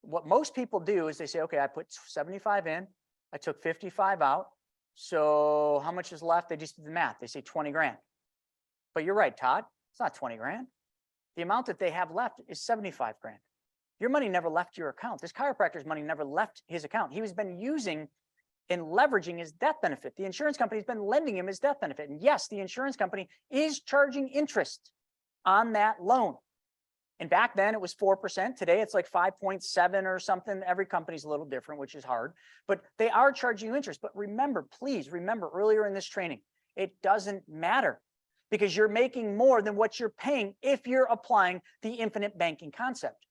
What most people do is they say, okay, I put 75 in, I took 55 out. So how much is left? They just do the math. They say 20 grand. But you're right, Todd. It's not 20 grand. The amount that they have left is 75 grand. Your money never left your account. This chiropractor's money never left his account. He has been using and leveraging his death benefit. The insurance company's been lending him his death benefit. And yes, the insurance company is charging interest on that loan. And back then it was 4%. Today it's like 5.7 or something. Every company's a little different, which is hard, but they are charging you interest. But remember, please remember earlier in this training, it doesn't matter, because you're making more than what you're paying if you're applying the infinite banking concept.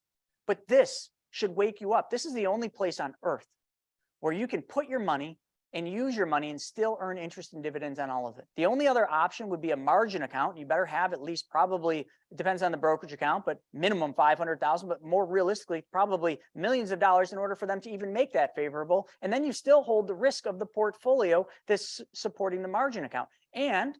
But this should wake you up. This is the only place on earth where you can put your money and use your money and still earn interest and dividends on all of it. The only other option would be a margin account. You better have at least, probably, it depends on the brokerage account, but minimum 500,000, but more realistically, probably millions of dollars in order for them to even make that favorable. And then you still hold the risk of the portfolio that's supporting the margin account. And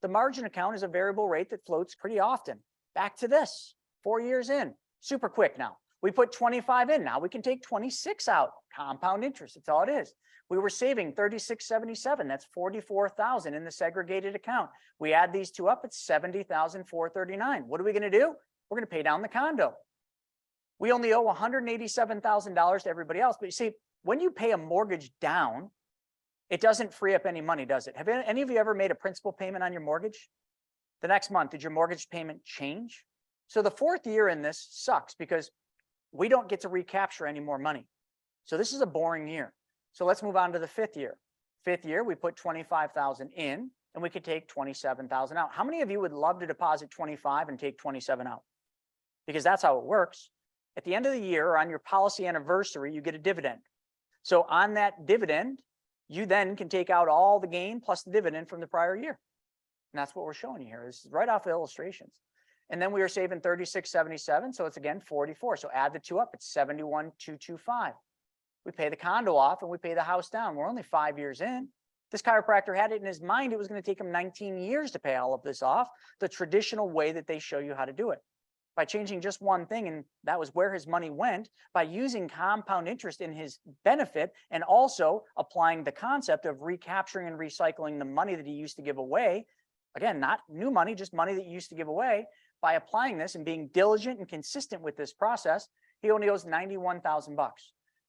the margin account is a variable rate that floats pretty often. Back to this, 4 years in, super quick now. We put 25 in, now we can take 26 out, compound interest, that's all it is. We were saving $36.77, that's $44,000 in the segregated account. We add these two up, it's $70,439. What are we gonna do? We're gonna pay down the condo. We only owe $187,000 to everybody else. But you see, when you pay a mortgage down, it doesn't free up any money, does it? Have any of you ever made a principal payment on your mortgage? The next month, did your mortgage payment change? So the fourth year in this sucks because we don't get to recapture any more money. So this is a boring year. So let's move on to the fifth year. Fifth year, we put 25,000 in and we could take 27,000 out. How many of you would love to deposit 25 and take 27 out? Because that's how it works. At the end of the year or on your policy anniversary, you get a dividend. So on that dividend, you then can take out all the gain plus the dividend from the prior year. And that's what we're showing you here. This is right off the illustrations. And then we are saving 36.77. So it's again 44. So add the two up, it's 71,225. We pay the condo off and we pay the house down. We're only 5 years in. This chiropractor had it in his mind, it was going to take him 19 years to pay all of this off, the traditional way that they show you how to do it. By changing just one thing, and that was where his money went, by using compound interest in his benefit and also applying the concept of recapturing and recycling the money that he used to give away. Again, not new money, just money that he used to give away. By applying this and being diligent and consistent with this process, he only owes $91,000.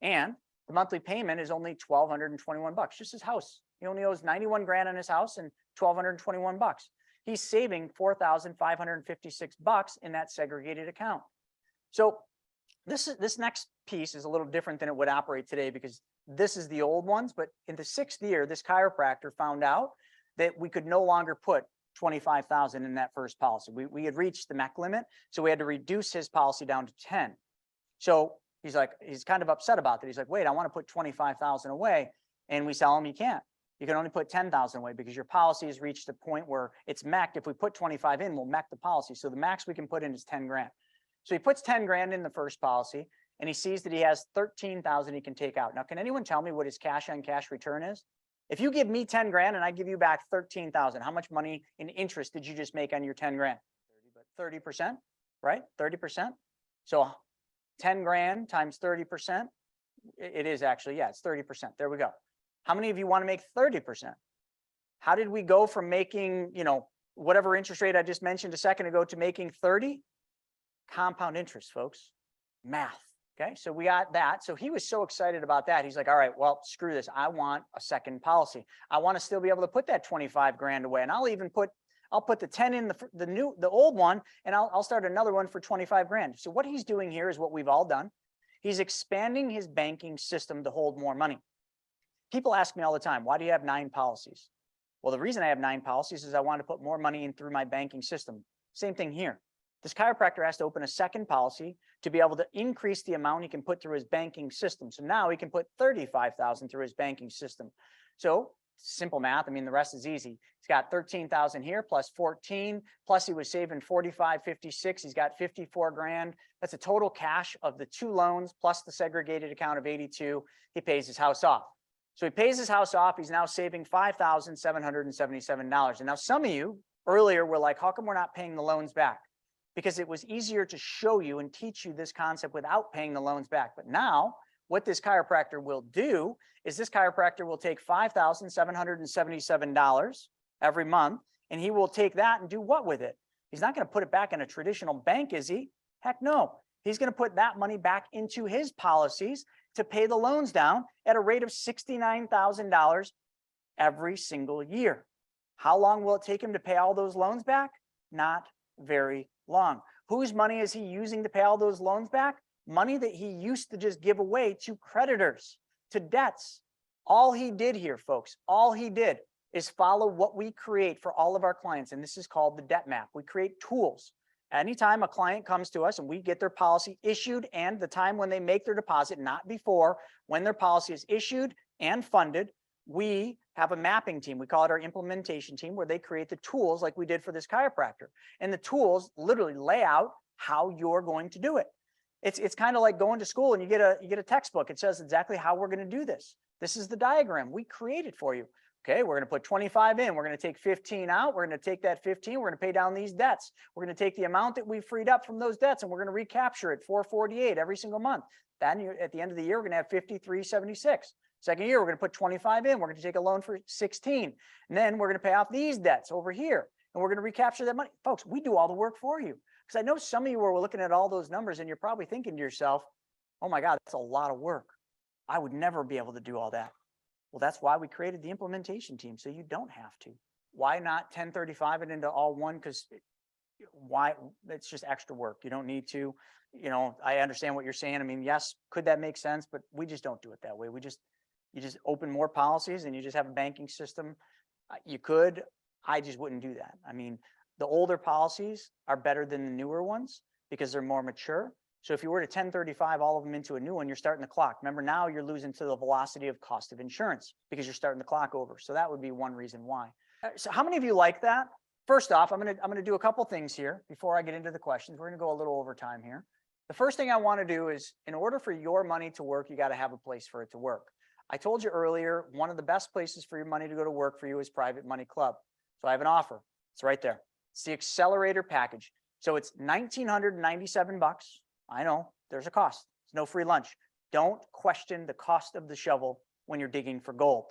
And the monthly payment is only $1,221, just his house. He only owes 91 grand on his house and $1,221. He's saving $4,556 in that segregated account. So this next piece is a little different than it would operate today because this is the old ones. But in the sixth year, this chiropractor found out that we could no longer put 25,000 in that first policy. We had reached the MEC limit, so we had to reduce his policy down to 10. So he's kind of upset about that. He's like, wait, I want to put 25,000 away. And we tell him you can't. You can only put 10,000 away because your policy has reached a point where it's MEC'd. If we put 25 in, we'll MEC the policy. So the max we can put in is 10 grand. So he puts 10 grand in the first policy and he sees that he has 13,000 he can take out. Now, can anyone tell me what his cash on cash return is? If you give me 10 grand and I give you back 13,000, how much money in interest did you just make on your 10 grand? 30%, right? 30%. So 10 grand times 30%. It is actually, yeah, it's 30%. There we go. How many of you want to make 30%? How did we go from making, whatever interest rate I just mentioned a second ago to making 30? Compound interest, folks. Math. Okay, so we got that. So he was so excited about that. He's like, all right, well, screw this. I want a second policy. I want to still be able to put that 25 grand away. And I'll put the 10 in the old one, and I'll start another one for 25 grand. So what he's doing here is what we've all done. He's expanding his banking system to hold more money. People ask me all the time, why do you have 9 policies? Well, the reason I have 9 policies is I want to put more money in through my banking system. Same thing here. This chiropractor has to open a second policy to be able to increase the amount he can put through his banking system. So now he can put 35,000 through his banking system. So simple math. I mean, the rest is easy. He's got 13,000 here plus 14, plus he was saving 45.56. He's got 54 grand. That's a total cash of the 2 loans plus the segregated account of 82. He pays his house off. So he pays his house off. He's now saving $5,777. And now some of you earlier were like, how come we're not paying the loans back? Because it was easier to show you and teach you this concept without paying the loans back. But now what this chiropractor will do is this chiropractor will take $5,777 every month, and he will take that and do what with it? He's not going to put it back in a traditional bank, is he? Heck no. He's going to put that money back into his policies to pay the loans down at a rate of $69,000 every single year. How long will it take him to pay all those loans back? Not very long. Whose money is he using to pay all those loans back? Money that he used to just give away to creditors, to debts. All he did here, folks, all he did is follow what we create for all of our clients. And this is called the debt map. We create tools. Anytime a client comes to us and we get their policy issued and the time when they make their deposit, not before, when their policy is issued and funded, we have a mapping team. We call it our implementation team, where they create the tools like we did for this chiropractor. And the tools literally lay out how you're going to do it. It's kind of like going to school and you get a textbook. It says exactly how we're going to do this. This is the diagram. We create it for you. Okay, we're going to put 25 in. We're going to take 15 out. We're going to take that 15. We're going to pay down these debts. We're going to take the amount that we freed up from those debts and we're going to recapture it, 448 every single month. Then at the end of the year, we're going to have 5376. Second year, we're going to put 25 in. We're going to take a loan for 16. And then we're going to pay off these debts over here. and we're going to recapture that money. Folks, we do all the work for you. Because I know some of you were looking at all those numbers and you're probably thinking to yourself, oh my God, that's a lot of work. I would never be able to do all that. Well, that's why we created the implementation team, so you don't have to. Why not 1035 it into all one? Because why? It's just extra work. You don't need to. You know, I understand what you're saying. I mean, yes, could that make sense? But we just don't do it that way. You just open more policies and you just have a banking system. You could. I just wouldn't do that. I mean, the older policies are better than the newer ones because they're more mature. So if you were to 1035 all of them into a new one, you're starting the clock. Remember, now you're losing to the velocity of cost of insurance because you're starting the clock over. So that would be one reason why. So how many of you like that? First off, I'm gonna do a couple things here before I get into the questions. We're gonna go a little over time here. The first thing I want to do is, in order for your money to work, you got to have a place for it to work. I told you earlier, one of the best places for your money to go to work for you is Private Money Club. So I have an offer. It's right there. It's the accelerator package. So it's $1,997. I know there's a cost. It's no free lunch. Don't question the cost of the shovel when you're digging for gold.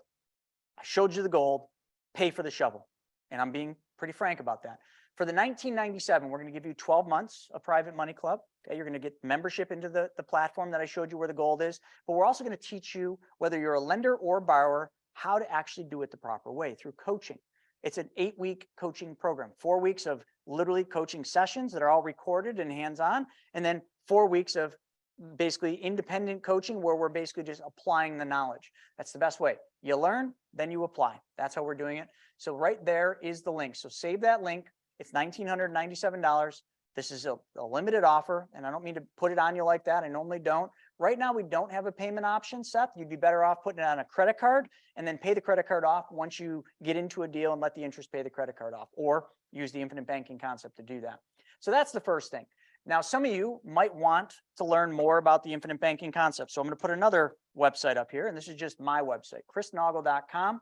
I showed you the gold, pay for the shovel. And I'm being pretty frank about that. For the $1,997, we're going to give you 12 months of Private Money Club. Okay, you're going to get membership into the platform that I showed you where the gold is. But we're also going to teach you, whether you're a lender or borrower, how to actually do it the proper way through coaching. It's an 8-week coaching program, 4 weeks of literally coaching sessions that are all recorded and hands-on, and then 4 weeks of basically independent coaching where we're basically just applying the knowledge. That's the best way. You learn, then you apply. That's how we're doing it. So right there is the link. So save that link. It's $1,997. This is a limited offer, and I don't mean to put it on you like that. I normally don't. Right now, we don't have a payment option, Seth. You'd be better off putting it on a credit card and then pay the credit card off once you get into a deal and let the interest pay the credit card off, or use the infinite banking concept to do that. So that's the first thing. Now, some of you might want to learn more about the infinite banking concept. So I'm going to put another website up here, and this is just my website, chrisnaugle.com.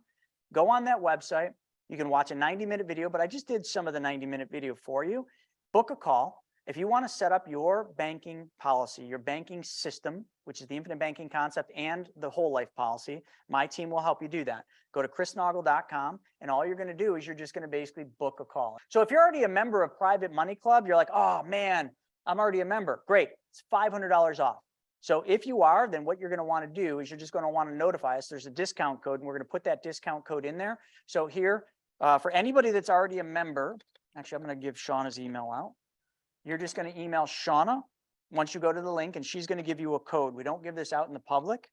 Go on that website. You can watch a 90-minute video, but I just did some of the 90-minute video for you. Book a call. If you want to set up your banking policy, your banking system, which is the infinite banking concept and the whole life policy, my team will help you do that. Go to chrisnaugle.com, and all you're going to do is you're just going to basically book a call. So if you're already a member of Private Money Club, you're like, oh man, I'm already a member. Great. It's $500 off. So if you are, then what you're going to want to do is you're just going to want to notify us. There's a discount code, and we're going to put that discount code in there. So here, for anybody that's already a member, actually, I'm going to give Shauna's email out. You're just going to email Shauna once you go to the link, and she's going to give you a code. We don't give this out in the public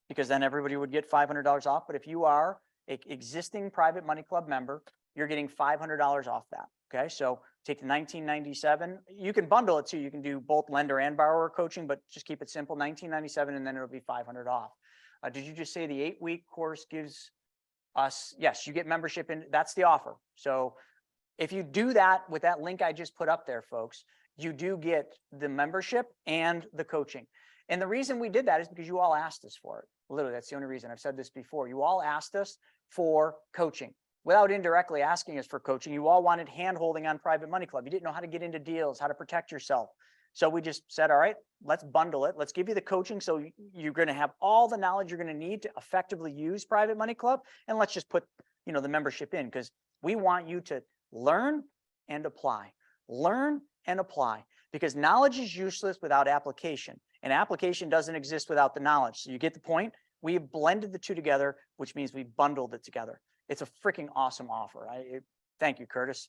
because then everybody would get $500 off. But if you are an existing Private Money Club member, you're getting $500 off that. Okay, so take the $1,997. You can bundle it too. You can do both lender and borrower coaching, but just keep it simple, $1,997, and then it'll be $500 off. Did you just say the 8-week course gives us? Yes, you get membership in. That's the offer. So if you do that with that link I just put up there, folks, you do get the membership and the coaching. And the reason we did that is because you all asked us for it. Literally, that's the only reason. I've said this before. You all asked us for coaching. Without indirectly asking us for coaching, you all wanted hand-holding on Private Money Club. You didn't know how to get into deals, how to protect yourself. So we just said, all right, let's bundle it. Let's give you the coaching. So you're going to have all the knowledge you're going to need to effectively use Private Money Club. And let's just put, the membership in, because we want you to learn and apply. Learn and apply, because knowledge is useless without application, and application doesn't exist without the knowledge. So you get the point? We have blended the two together, which means we bundled it together. It's a freaking awesome offer. Thank you, Curtis.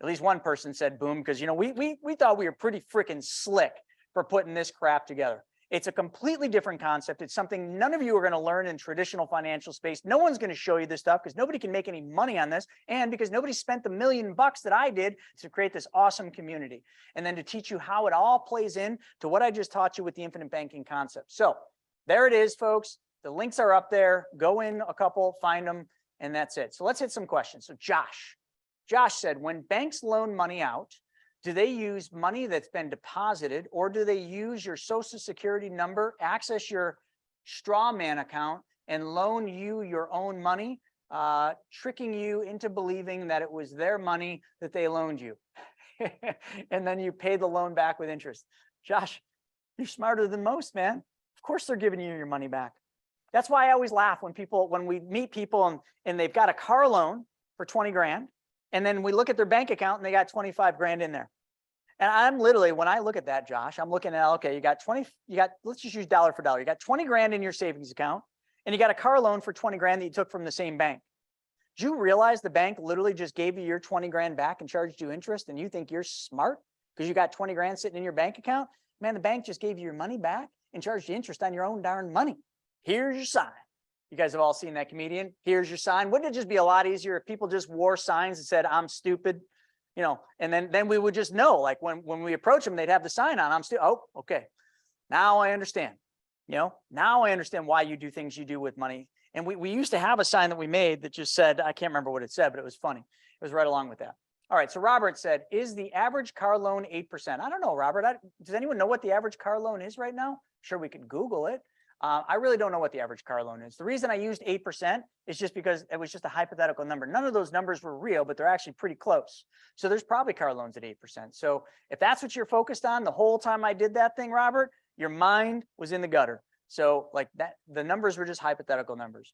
At least one person said boom, because we thought we were pretty freaking slick for putting this crap together. It's a completely different concept. It's something none of you are going to learn in traditional financial space. No one's going to show you this stuff because nobody can make any money on this, and because nobody spent the $1 million that I did to create this awesome community, and then to teach you how it all plays in to what I just taught you with the infinite banking concept. So there it is, folks. The links are up there. Go in a couple, find them, and that's it. So let's hit some questions. So Josh said, when banks loan money out, do they use money that's been deposited, or do they use your social security number, access your straw man account, and loan you your own money, tricking you into believing that it was their money that they loaned you? And then you pay the loan back with interest. Josh, you're smarter than most, man. Of course they're giving you your money back. That's why I always laugh when we meet people and they've got a car loan for 20 grand. And then we look at their bank account and they got 25 grand in there. And I'm literally, when I look at that, Josh, I'm looking at, okay, let's just use dollar for dollar. You got 20 grand in your savings account and you got a car loan for 20 grand that you took from the same bank. Do you realize the bank literally just gave you your 20 grand back and charged you interest, and you think you're smart because you got 20 grand sitting in your bank account? Man, the bank just gave you your money back and charged you interest on your own darn money. Here's your sign. You guys have all seen that comedian. Here's your sign. Wouldn't it just be a lot easier if people just wore signs that said, I'm stupid, you know, and then we would just know, like when we approach them, they'd have the sign on, I'm stupid. Oh, okay. Now I understand, you know, now I understand why you do things you do with money. And we used to have a sign that we made that just said, I can't remember what it said, but it was funny. It was right along with that. All right. So Robert said, is the average car loan 8%? I don't know, Robert. Does anyone know what the average car loan is right now? Sure, we could Google it. I really don't know what the average car loan is. The reason I used 8% is just because it was just a hypothetical number. None of those numbers were real, but they're actually pretty close. So there's probably car loans at 8%. So if that's what you're focused on the whole time I did that thing, Robert, your mind was in the gutter. So like that, the numbers were just hypothetical numbers.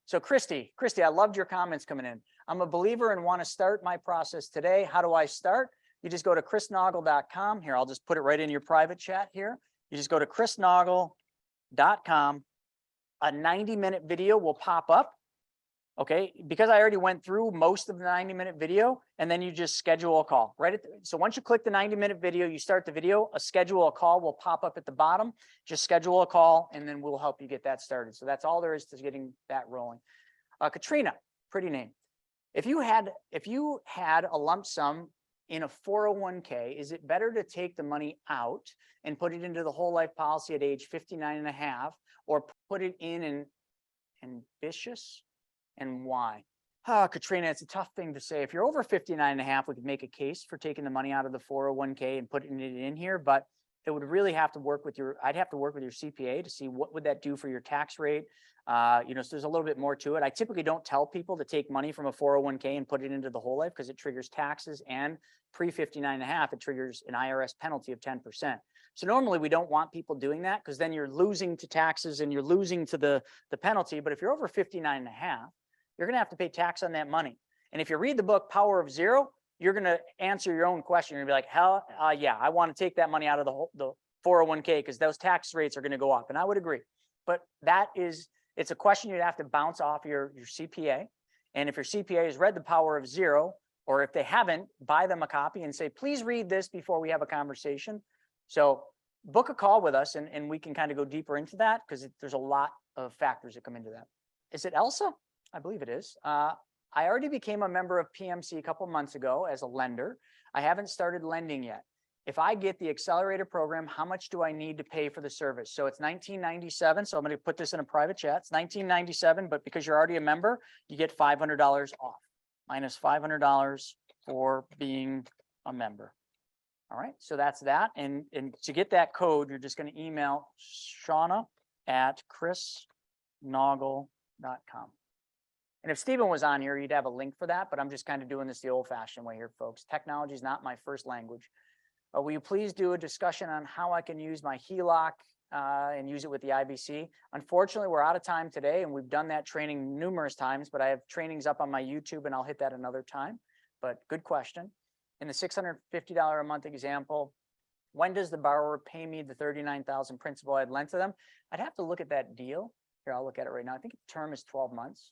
So Christy, I loved your comments coming in. I'm a believer and want to start my process today. How do I start? You just go to chrisnaugle.com. Here, I'll just put it right in your private chat here. You just go to chrisnaugle.com. A 90-minute video will pop up. Okay, because I already went through most of the 90-minute video, and then you just schedule a call right so once you click the 90-minute video, you start the video, schedule a call will pop up at the bottom. Just schedule a call and then we'll help you get that started. So that's all there is to getting that rolling. Katrina, pretty name. If you had a lump sum in a 401k, is it better to take the money out and put it into the whole life policy at age 59 and a half, or put it in an ambitious? And why? Katrina, it's a tough thing to say. If you're over 59 and a half, we could make a case for taking the money out of the 401k and putting it in here, but it would really have to work with I'd have to work with your CPA to see what would that do for your tax rate. So there's a little bit more to it. I typically don't tell people to take money from a 401k and put it into the whole life because it triggers taxes, and pre 59 and a half, it triggers an IRS penalty of 10%. So normally we don't want people doing that because then you're losing to taxes and you're losing to the penalty. But if you're over 59 and a half, you're going to have to pay tax on that money. And if you read the book, Power of Zero, you're going to answer your own question. You're going to be like, hell, yeah, I want to take that money out of the 401k because those tax rates are going to go up. And I would agree. But it's a question you'd have to bounce off your CPA. And if your CPA has read the Power of Zero, or if they haven't, buy them a copy and say, please read this before we have a conversation. So book a call with us and we can kind of go deeper into that because there's a lot of factors that come into that. Is it Elsa? I believe it is. I already became a member of PMC a couple months ago as a lender. I haven't started lending yet. If I get the accelerator program, how much do I need to pay for the service? So it's $19.97. So I'm going to put this in a private chat. It's $19.97, but because you're already a member, you get $500 off, minus $500 for being a member. All right, so that's that. And to get that code, you're just going to email Shauna at chrisnaugle.com. And if Stephen was on here, you'd have a link for that, but I'm just kind of doing this the old-fashioned way here, folks. Technology is not my first language. Will you please do a discussion on how I can use my HELOC and use it with the IBC? Unfortunately, we're out of time today, and we've done that training numerous times, but I have trainings up on my YouTube, and I'll hit that another time. But good question. In the $650 a month example, when does the borrower pay me the $39,000 principal I'd lent to them? I'd have to look at that deal. Here, I'll look at it right now. I think the term is 12 months.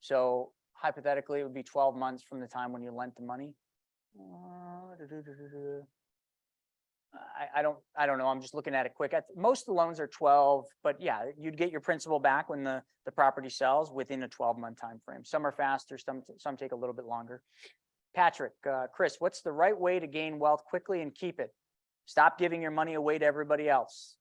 So hypothetically, it would be 12 months from the time when you lent the money. I don't know. I'm just looking at it quick. Most of the loans are 12, but yeah, you'd get your principal back when the property sells within a 12-month time frame. Some are faster, some take a little bit longer. Patrick, Chris, what's the right way to gain wealth quickly and keep it? Stop giving your money away to everybody else.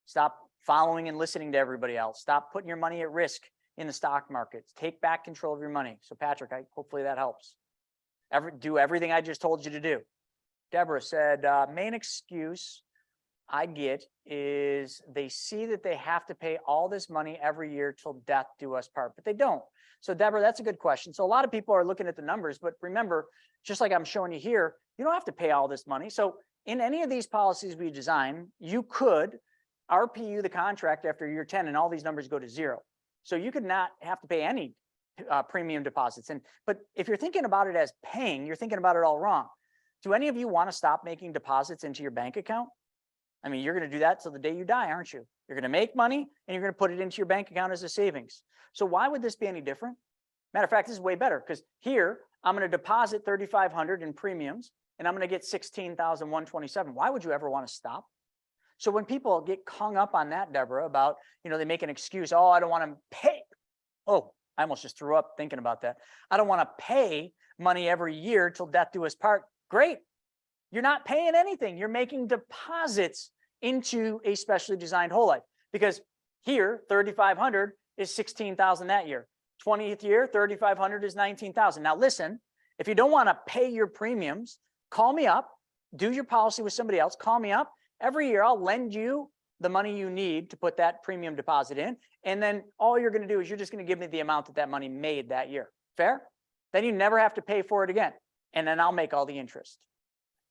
Stop following and listening to everybody else. Stop putting your money at risk in the stock markets. Take back control of your money. So Patrick, hopefully that helps. Do everything I just told you to do. Deborah said, main excuse I get is they see that they have to pay all this money every year till death do us part, but they don't. So Deborah, that's a good question. So a lot of people are looking at the numbers, but remember, just like I'm showing you here, you don't have to pay all this money. So in any of these policies we design, you could RPU the contract after year 10 and all these numbers go to zero. So you could not have to pay any premium deposits. But if you're thinking about it as paying, you're thinking about it all wrong. Do any of you want to stop making deposits into your bank account? I mean, you're going to do that till the day you die, aren't you? You're going to make money and you're going to put it into your bank account as a savings. So why would this be any different? Matter of fact, this is way better because here I'm going to deposit $3,500 in premiums and I'm going to get $16,127. Why would you ever want to stop? So when people get hung up on that, Deborah, about, they make an excuse, oh, I don't want to pay. Oh, I almost just threw up thinking about that. I don't want to pay money every year till death do us part. Great. You're not paying anything. You're making deposits into a specially designed whole life, because here 3,500 is 16,000 that year. 20th year, 3,500 is 19,000. Now listen, if you don't want to pay your premiums, call me up, do your policy with somebody else, call me up. Every year I'll lend you the money you need to put that premium deposit in. And then all you're going to do is you're just going to give me the amount that money made that year. Fair? Then you never have to pay for it again. And then I'll make all the interest.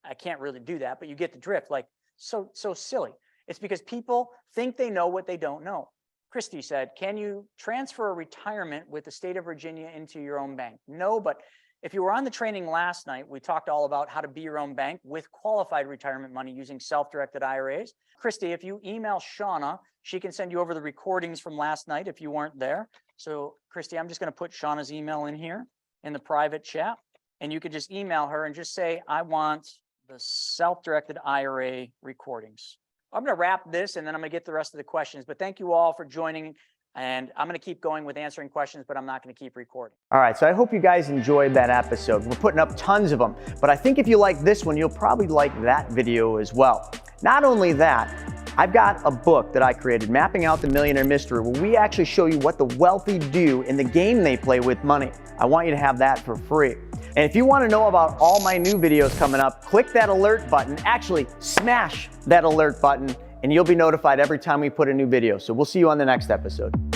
I can't really do that, but you get the drift. Like, so silly. It's because people think they know what they don't know. Christy said, can you transfer a retirement with the state of Virginia into your own bank? No, but if you were on the training last night, we talked all about how to be your own bank with qualified retirement money using self-directed IRAs. Christy, if you email Shauna, she can send you over the recordings from last night if you weren't there. So Christy, I'm just going to put Shauna's email in here in the private chat, and you could just email her and just say, I want the self-directed IRA recordings. I'm going to wrap this and then I'm going to get the rest of the questions, but thank you all for joining. And I'm going to keep going with answering questions, but I'm not going to keep recording. All right, so I hope you guys enjoyed that episode. We're putting up tons of them, but I think if you like this one, you'll probably like that video as well. Not only that, I've got a book that I created, Mapping Out the Millionaire Mystery, where we actually show you what the wealthy do in the game they play with money. I want you to have that for free. And if you want to know about all my new videos coming up, click that alert button. Actually, smash that alert button and you'll be notified every time we put a new video. So we'll see you on the next episode.